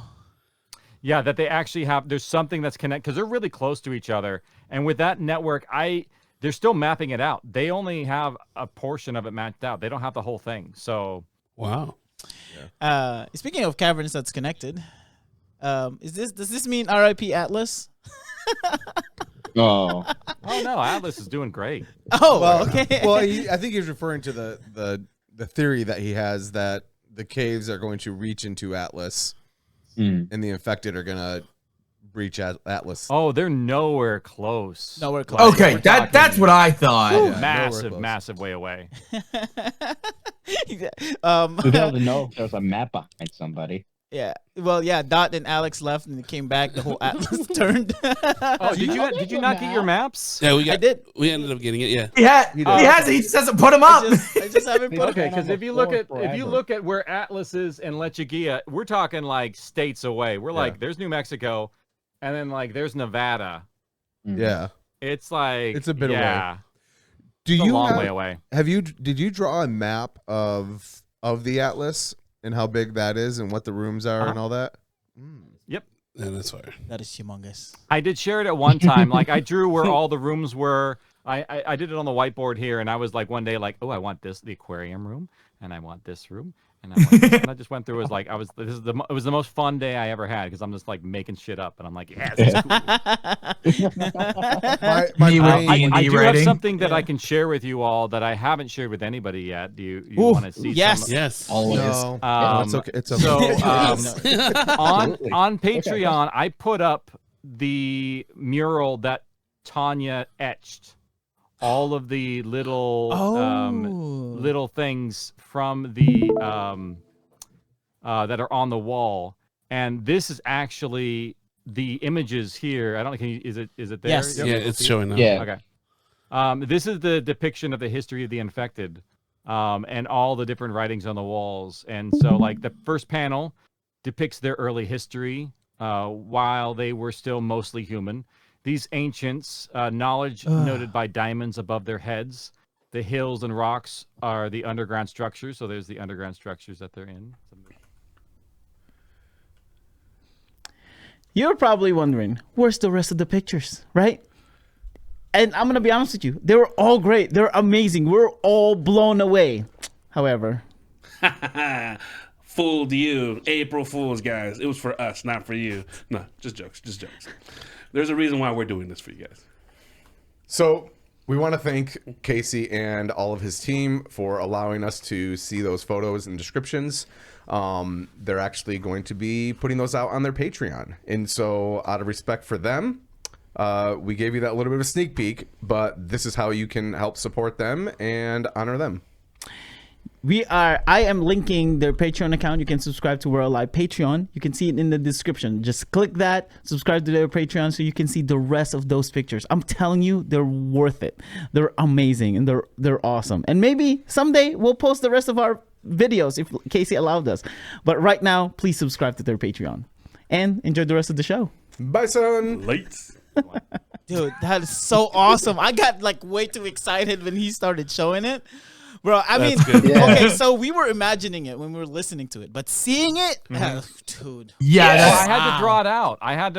Yeah, that they actually have. There's something that's connected because they're really close to each other, and with that network, they're still mapping it out. They only have a portion of it mapped out. They don't have the whole thing. So wow. Speaking of caverns that's connected, does this mean R.I.P. Atlas? Oh. Oh no, Atlas is doing great. Oh, well, okay. Well, I think he's referring to the theory that he has that the caves are going to reach into Atlas, and the infected are gonna breach Atlas. Oh, they're nowhere close. Nowhere close. Okay, that's what I thought. Yeah, massive way away. Who doesn't know if there's a map behind somebody? Yeah. Well, yeah. Dot and Alex left, and they came back. The whole Atlas turned. Oh, did you not get your maps? Yeah, I did. We ended up getting it. Yeah. He has it. He just hasn't put them up. I just haven't put Okay, because if you look at where Atlas is and Lechugia, we're talking like states away. We're like, there's New Mexico, and then like there's Nevada. Yeah, it's like it's a bit away. It's a long way away. Did you draw a map of the Atlas and how big that is and what the rooms are and all that? Yep. Yeah, that's fire. That is humongous. I did share it at one time. Like I drew where all the rooms were. I did it on the whiteboard here, and I was like one day like, oh, I want the aquarium room, and I want this room, and I want this. And I just went through. It was the most fun day I ever had because I'm just like making shit up, and I'm like, yes, this is cool. I do have something that I can share with you all that I haven't shared with anybody yet. Do you want to see? Yes, yes, always. No. It's okay. It's okay. So on Patreon, I put up the mural that Tanya etched. All of the little little things from the that are on the wall, and this is actually the images here. I don't know. Is it there? Yes. Yeah, it's showing up. Yeah. Okay. This is the depiction of the history of the infected, and all the different writings on the walls. And so, like the first panel depicts their early history, while they were still mostly human. These ancients, knowledge noted by diamonds above their heads. The hills and rocks are the underground structures. So there's the underground structures that they're in. You're probably wondering, where's the rest of the pictures, right? And I'm going to be honest with you. They were all great. They're amazing. We're all blown away. However. Fooled you. April Fools, guys. It was for us, not for you. No, just jokes. Just jokes. There's a reason why we're doing this for you guys. So we want to thank Casey and all of his team for allowing us to see those photos and descriptions. They're actually going to be putting those out on their Patreon. And so out of respect for them, we gave you that little bit of a sneak peek, but this is how you can help support them and honor them. I am linking their Patreon account. You can subscribe to World Live Patreon. You can see it in the description. Just click that, subscribe to their Patreon so you can see the rest of those pictures. I'm telling you, they're worth it. They're amazing and they're awesome. And maybe someday we'll post the rest of our videos if Casey allowed us. But right now, please subscribe to their Patreon and enjoy the rest of the show. Bye, son. Late. Dude, that is so awesome. I got like way too excited when he started showing it. Bro, I mean, okay, so we were imagining it when we were listening to it, but seeing it, dude. Yeah, I had to draw it out. I had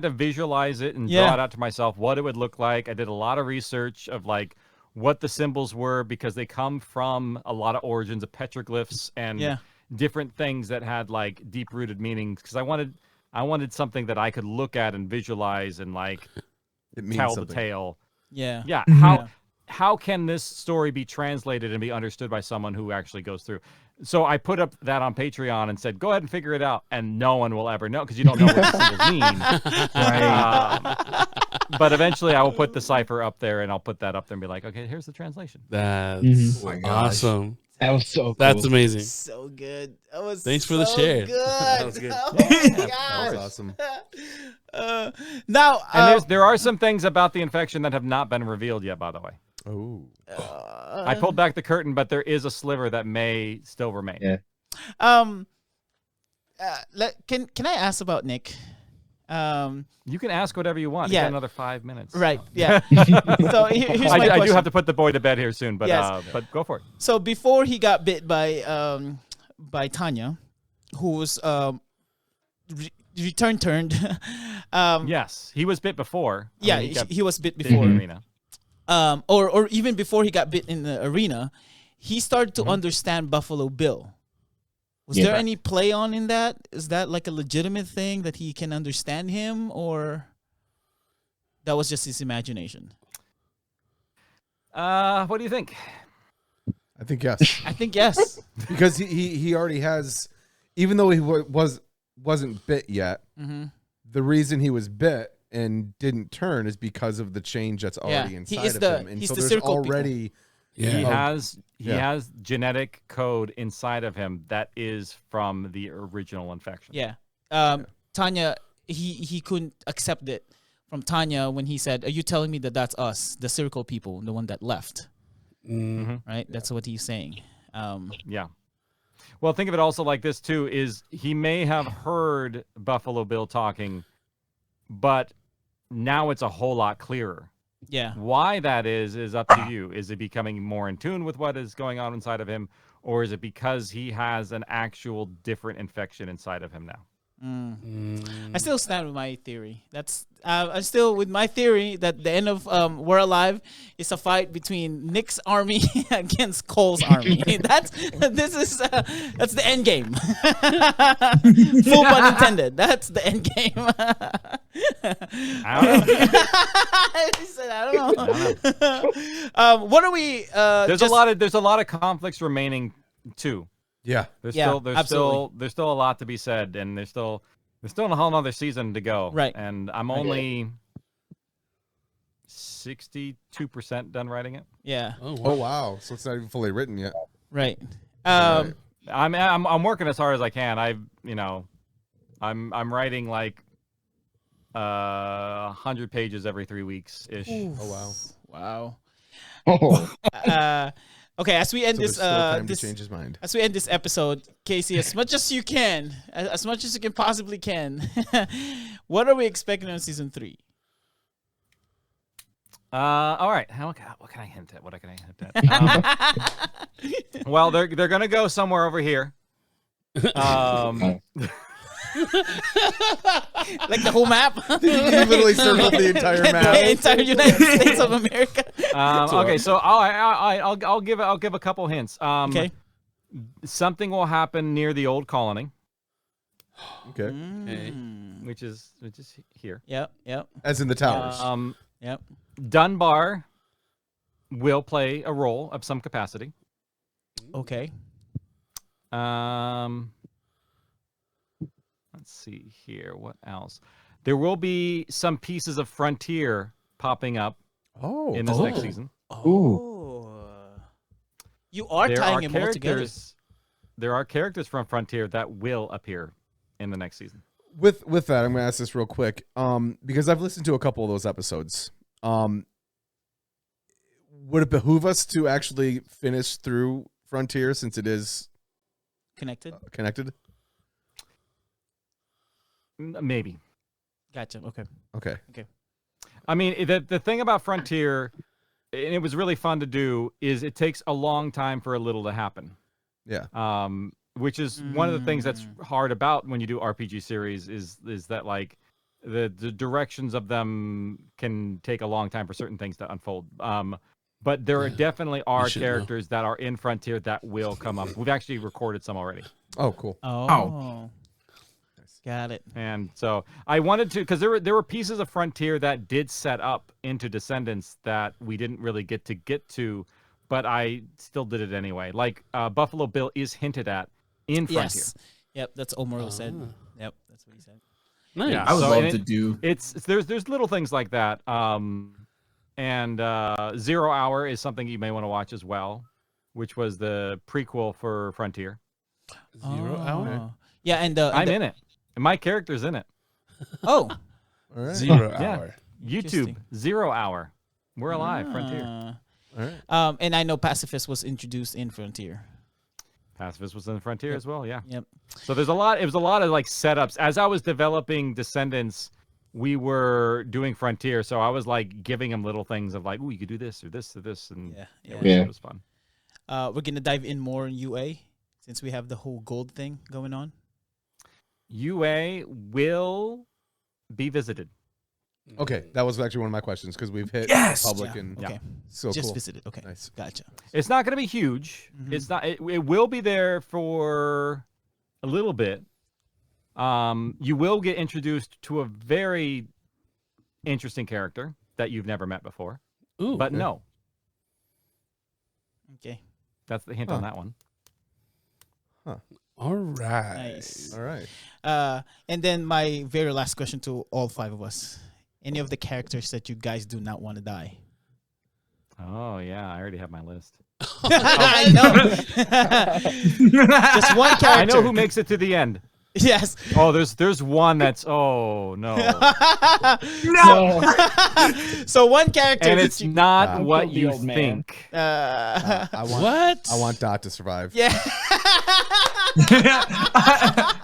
to visualize it and draw it out to myself what it would look like. I did a lot of research of like what the symbols were because they come from a lot of origins of petroglyphs and different things that had like deep-rooted meanings. Because I wanted something that I could look at and visualize and like tell the tale. Yeah. Yeah. How can this story be translated and be understood by someone who actually goes through? So I put up that on Patreon and said, go ahead and figure it out. And no one will ever know because you don't know what the symbols mean. Right. But eventually I will put the cipher up there and I'll put that up there and be like, okay, here's the translation. That's awesome. That was so cool. That's amazing. So good. That was Thanks for the share. Good. That was good. Oh my gosh. That was awesome. Now, and there are some things about the infection that have not been revealed yet, by the way. Oh. I pulled back the curtain, but there is a sliver that may still remain. Yeah. Can I ask about Nick? You can ask whatever you want. Yeah. You got another 5 minutes. Right. Yeah. So here's my I do question. have to put the boy to bed here soon, but Yes. but go for it. So before he got bit by Tanya, who was turned. Yes, he was bit before. I Yeah, mean, got he was bit bit in before. the arena. Or even before he got bit in the arena, he started to understand Buffalo Bill. Was there any play on in that? Is that like a legitimate thing that he can understand him, or that was just his imagination? What do you think? I think yes. I think yes. Because he already has, even though he wasn't bit yet, the reason he was bit and didn't turn is because of the change that's already inside of him. And he's so the there's circle already people. He has genetic code inside of him that is from the original infection. Yeah. Tanya, he couldn't accept it from Tanya when he said, "Are you telling me that that's us, the circle people, the one that left?" Right? That's what he's saying. Yeah. Well, think of it also like this too: is he may have heard Buffalo Bill talking, but now it's a whole lot clearer. Yeah. Why that is up to you. Is it becoming more in tune with what is going on inside of him, or is it because he has an actual different infection inside of him now? I still stand with my theory. I'm still with my theory that the end of We're Alive is a fight between Nick's army against Cole's army. That's the end game. Full pun intended. That's the end game. I don't know. He said, I don't know. What are we? There's a lot of conflicts remaining too. Yeah. There's absolutely. still a lot to be said, and there's still a whole nother season to go. Right. And I'm only 62% done writing it. Yeah. Oh wow. So it's not even fully written yet. Right. I'm working as hard as I can. I'm writing like 100 pages every 3 weeks ish. Oh wow. Wow. Okay, as we end So this, there's still time to change his mind. As we end this episode, Casey, as much as you can, as much as you can possibly can, what are we expecting on season 3? All right. What can I hint at? What can I hint at? Well, they're gonna go somewhere over here. Like the whole map. You literally circled the entire map. The entire United States of America. Okay, so I'll give a couple hints. Okay. Something will happen near the old colony. Okay. Which is here. Yep. As in the towers. Yep. Dunbar will play a role of some capacity. Okay. Let's see here. What else? There will be some pieces of Frontier popping up in this next season. You are tying them all together. There are characters from Frontier that will appear in the next season. With that, I'm going to ask this real quick because I've listened to a couple of those episodes. Would it behoove us to actually finish through Frontier since it is connected? Maybe. Gotcha. Okay. I mean, the thing about Frontier, and it was really fun to do, is it takes a long time for a little to happen. Yeah. Which is one of the things that's hard about when you do RPG series is that like the directions of them can take a long time for certain things to unfold. But there definitely are characters that are in Frontier that will come up. We've actually recorded some already. Oh, cool. Oh. Got it. And so I wanted to, because there were pieces of Frontier that did set up into Descendants that we didn't really get to, but I still did it anyway. Like Buffalo Bill is hinted at in Frontier. Yes. Yep, that's Omaro said. Yep, that's what he said. Nice. Yeah, I would so love to do. There's little things like that. And 0 Hour is something you may want to watch as well, which was the prequel for Frontier. 0 Hour. Yeah, and I'm in it. And my character's in it. Oh. All right. 0 Yeah. Hour. YouTube 0 Hour. We're alive. Frontier. All right. And I know Pacifist was introduced in Frontier. Pacifist was in the Frontier as well, yeah. Yep. So there's a lot. It was a lot of like setups. As I was developing Descendants, we were doing Frontier, so I was like giving them little things of like, "Ooh, you could do this or this or this," and it was fun. We're gonna dive in more in UA since we have the whole gold thing going on. UA will be visited. Okay, that was actually one of my questions because we've hit public and okay. So Just cool. visited. Okay, Nice. Gotcha. It's not going to be huge. It's not. It will be there for a little bit. You will get introduced to a very interesting character that you've never met before. Ooh, but no. Okay. That's the hint on that one. Huh. All right. Nice. All right. And then my very last question to all 5 of us: any of the characters that you guys do not want to die? Oh yeah, I already have my list. I know. Just one character. I know who makes it to the end. Yes. Oh, there's one that's no. No. So one character, and it's not what you old man. think. I want, What? I want Dot to survive. Yeah.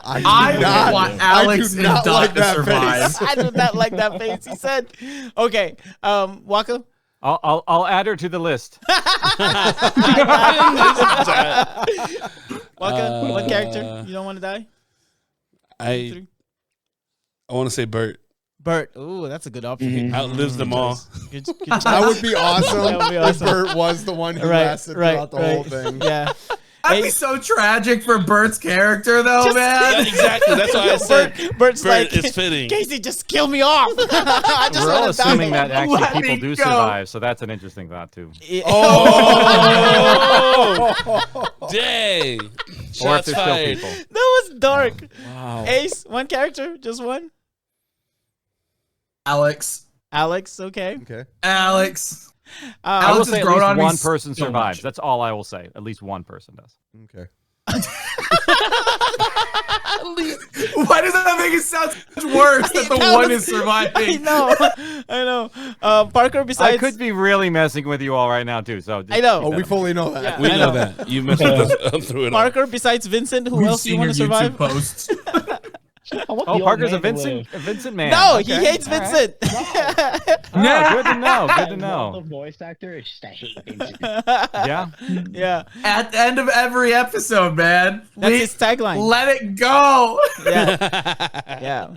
I want Alex and Dot to survive. I do not like that face. He said, "Okay, Waka." I'll add her to the list. Waka, one character you don't want to die. I want to say Bert. Bert. Ooh, that's a good option. Outlives them all. Good That would be awesome. That would be awesome. If Bert was the one who lasted throughout the whole thing. Yeah. That'd be so tragic for Bert's character, though, man. Yeah, exactly. That's why I said Bert's Bert like, is fitting. Casey, just kill me off. I just We're all wanna assuming die. that actually Let people me do go. survive, so that's an interesting thought too. Oh, dang! Or if Shots there's still fired. people. That was dark. Wow. Ace, one character, just one. Alex. Alex, okay. Okay. Alex. I will Alex say has at grown least on me one person so survives. much. That's all I will say. At least one person does. Okay. Why does that make it sound so much worse that the one is surviving? I know. Parker, besides, I could be really messing with you all right now too. So I know. Oh, we fully know that. Yeah, We I know that. You messed with us through it all. Parker, besides Vincent, who We've else you seen want to your survive? YouTube posts. I want the Oh, old Parker's a man to Vincent live. man. No, Okay. he hates All right. Vincent. Oh, good to know. Good to I love know. the voice actor. It's just I hate Vincent. Yeah. Yeah, At the end of every episode, man. that's his tagline. Let it go. Yeah, yeah.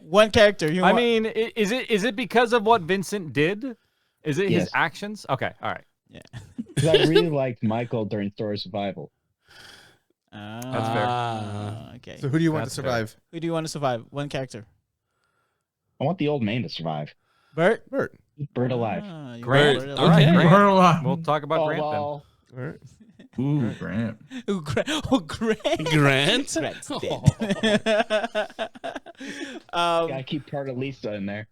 One character. You I want- mean, is it because of what Vincent did? Is it his Yes. actions? Okay. All right. yeah. Because I really liked Michael during Story Survival. That's fair. Okay. So who do you want to That's fair. survive? Who do you want to survive? One character. I want the old man to survive. Bert. Bert. Bert alive. You Bert. want Bert All right, Okay. Grant. We'll talk about Grant then. All right. Ooh, Grant. Ooh, Grant. Grant. Grant's dead. Gotta keep part of Lisa in there.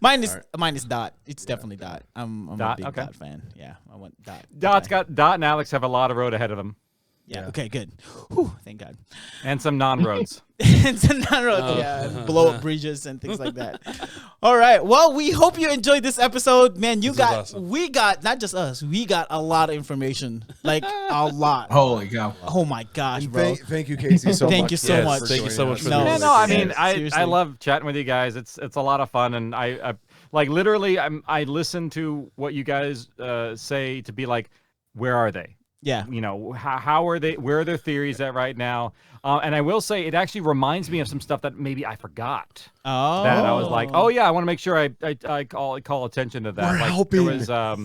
Mine is Dot. It's definitely Dot. I'm Dot, a big okay. Dot fan. Yeah, I want Dot. Dot and Alex have a lot of road ahead of them, Yeah. Okay. Good. Whew, thank God. and some non-roads. It's not roads, yeah, blow up bridges and things like that. All right. Well, we hope you enjoyed this episode, man. We got not just us. We got a lot of information, like a lot. Holy cow. Oh my gosh, And bro. thank you, Casey, so Thank much. you so for much. Thank you so joining much us. for No, this. Yeah, no, I mean, seriously. I love chatting with you guys. It's a lot of fun, and I like literally I listen to what you guys say to be like, where are they? Yeah. You know, how are they? Where are their theories at right now? And I will say, it actually reminds me of some stuff that maybe I forgot. Oh. That I was like, oh yeah, I want to make sure I call attention to that. We're like, helping. There was a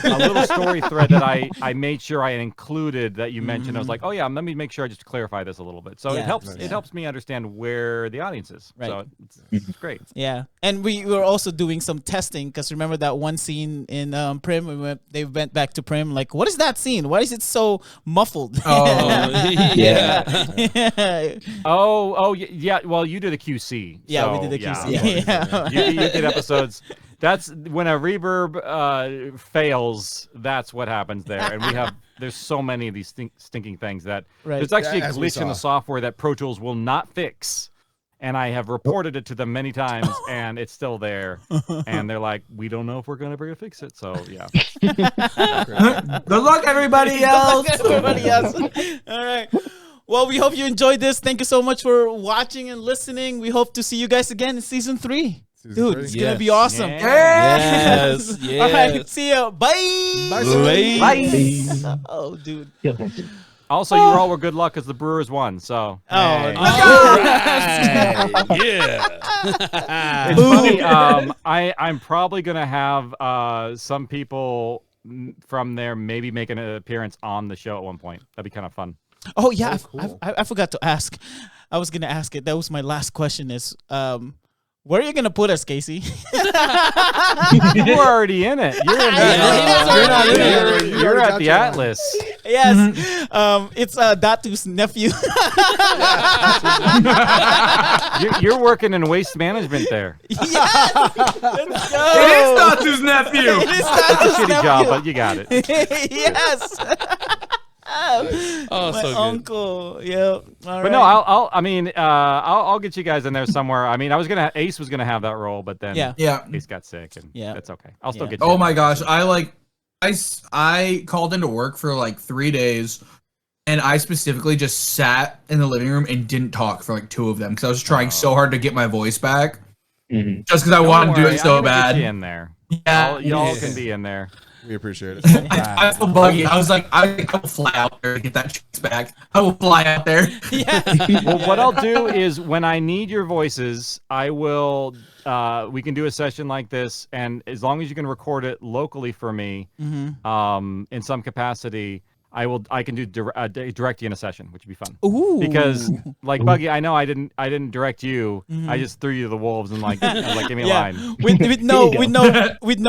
little story thread that I made sure I included that you mentioned. I was like, oh yeah, let me make sure I just clarify this a little bit. So Yeah. it helps. Yeah. It helps me understand where the audience is. Right. So it's great. Yeah, and we were also doing some testing because remember that one scene in Prim. They went back to Prim. Like, what is that scene? Why is it so muffled? Oh, yeah. Oh yeah. Well, you did a QC. Yeah, so, we did the yeah. QC. Yeah. You did episodes. That's when a reverb fails. That's what happens there, and there's so many of these stinking things that Right. there's actually a As we glitch in the saw. software that Pro Tools will not fix and I have reported it to them many times, and it's still there. And they're like, we don't know if we're going to fix it. So, yeah. Good luck, everybody else. Good luck, everybody else. All right. Well, we hope you enjoyed this. Thank you so much for watching and listening. We hope to see you guys again in season 3. Dude, it's going to be awesome. Yes. Yes. All right. See ya. Bye. Bye. Oh, dude. Also, you all were good luck because the Brewers won. So, Oh, Yeah. it's funny. I'm probably gonna have some people from there maybe make an appearance on the show at one point. That'd be kind of fun. Oh, yeah. cool. I forgot to ask. I was going to ask it. That was my last question is, where are you going to put us, Casey? You were already in it. You're in it. You're at the Atlas. Yes. It's Datu's nephew. You're working in waste management there. Yes. Let's go. It is Datu's nephew. It is It's a Datu's shitty nephew. job, but you got it. Yes. Oh, my so good. uncle. Yeah. But no, I'll get you guys in there somewhere. I mean, Ace was gonna have that role, but then Yeah. Ace got sick, and Yeah. that's okay. I'll still Yeah. get you. Oh my gosh, I called into work for like 3 days, and I specifically just sat in the living room and didn't talk for like 2 of them because I was trying so hard to get my voice back, just because I wanted to do it so I'm gonna bad. get you in there. Yeah, y'all can be in there. We appreciate it. I feel buggy. I was like, I will fly out there to get that chance back. I will fly out there. Well, what I'll do is when I need your voices, I will. We can do a session like this, and as long as you can record it locally for me, in some capacity, I can do direct you in a session, which would be fun. Ooh. Because like Buggy, I know I didn't direct you. I just threw you to the wolves and like give me a line. With no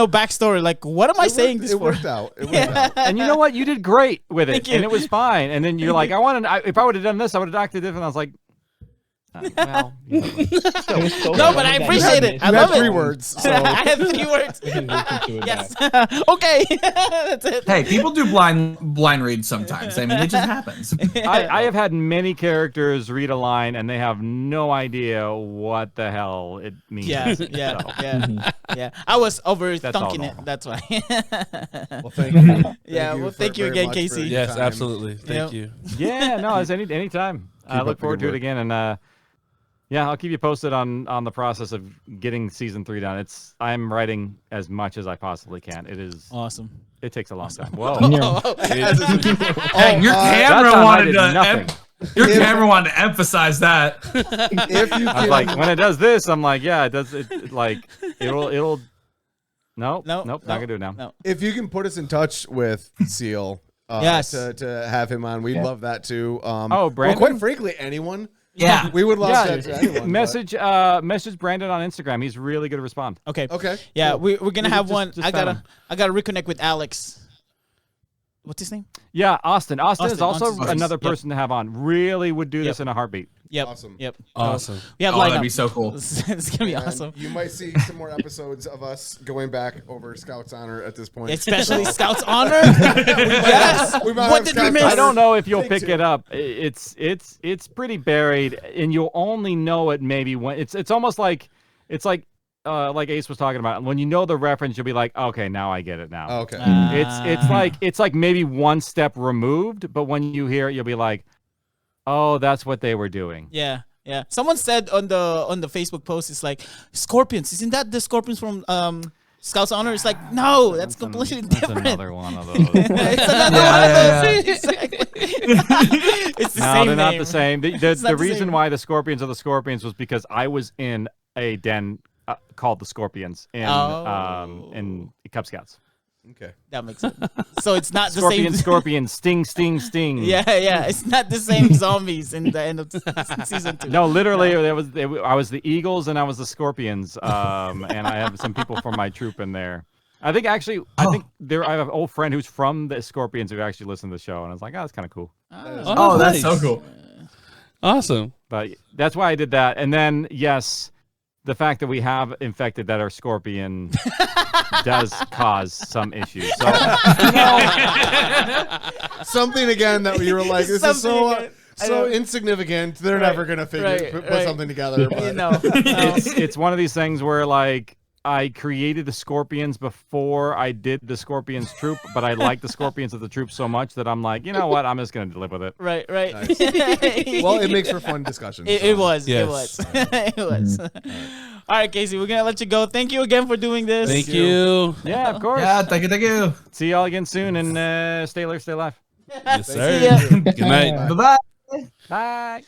backstory. Like, what am I saying this It for? worked out. It worked out. And you know what? You did great with it, Thank you. and it was fine. And then you're like, if I would have done this, I would have acted different. I was like, well, No, but I appreciate it. I You love had 3 it. words. So. I had 3 words. Yes. Okay. That's it. Hey, people do blind reads sometimes. I mean, it just happens. I have had many characters read a line and they have no idea what the hell it means. Yeah. So, Yeah. I was That's all overthinking it. normal. That's why. Well, thank you. Yeah. Well, thank you very again, much for Casey. your Yes, time. absolutely. Thank you. yeah, no, it's anytime. I Keep look up the forward good to it work. again, and yeah, I'll keep you posted on the process of getting season 3 done. I'm writing as much as I possibly can. It is Awesome. It takes a long time. Whoa. Dang, your camera time I wanted did to. nothing. Your camera wanted to emphasize that. If you I was can, like, when it does this, I'm like, yeah, it does. It like it'll. Nope, not gonna do it now. No. if you can put us in touch with Seal, Yes. to have him on, we'd love that too. Oh, Brandon? Well, quite frankly, anyone. Yeah. We would love Yeah, that to anyone. but- message Brandon on Instagram. He's really good to respond. Okay. Okay. Yeah, cool. we're gonna You have just- one. just I found gotta reconnect with Alex. What's his name? Yeah, Austin. Austin is Austin, also Austin. another Yep. person to have on. Really would do this in a heartbeat. Yep. Awesome. Yep. Awesome. We have Oh, lineup. that'd be so cool. It's gonna be And awesome. You might see some more episodes of us going back over Scout's Honor at this point. Especially Scout's Honor. Yes. We might What have did we Scout's miss? I don't know if you'll Take pick 2. it up. It's pretty buried, and you'll only know it maybe when it's almost like like Ace was talking about. When you know the reference, you'll be like, okay, now I get it now. Oh, okay. It's like maybe one step removed, but when you hear it, you'll be like, oh, that's what they were doing. Yeah. Yeah. Someone said on the Facebook post, it's like scorpions. Isn't that the scorpions from Scout's Honor? It's like, no, that's completely different. Another one of those. It's another one of those. Exactly. It's the No, same they're not name. the same. It's The not the reason same. why the Scorpions are the Scorpions was because I was in a den called the Scorpions in Cub Scouts. Okay. That makes sense. So it's not the Scorpion, same. scorpion, sting, sting, sting. Yeah. It's not the same zombies in the end of season 2. No, literally, I was the Eagles and I was the Scorpions, and I have some people from my troop in there. I think I have an old friend who's from the Scorpions who actually listened to the show, and I was like, oh, that's kind of cool. Oh, that's so cool. Awesome. But that's why I did that. And then, yes, the fact that we have infected that are Scorpion does cause some issues. So, Something again that you were like, this is Something so insignificant. They're never gonna put something together. But. You know, it's one of these things where like I created the Scorpions before I did the Scorpions troop, but I like the Scorpions of the troop so much that I'm like, you know what? I'm just gonna live with it. Right. Nice. Well, it makes for fun discussions. It was. Yes. It was. It was. All right, Casey, we're gonna let you go. Thank you again for doing this. Thank you. Yeah, of course. Yeah, thank you. See y'all again soon, and stay alive. Yes, See sir. ya. Good night. Bye-bye. Bye.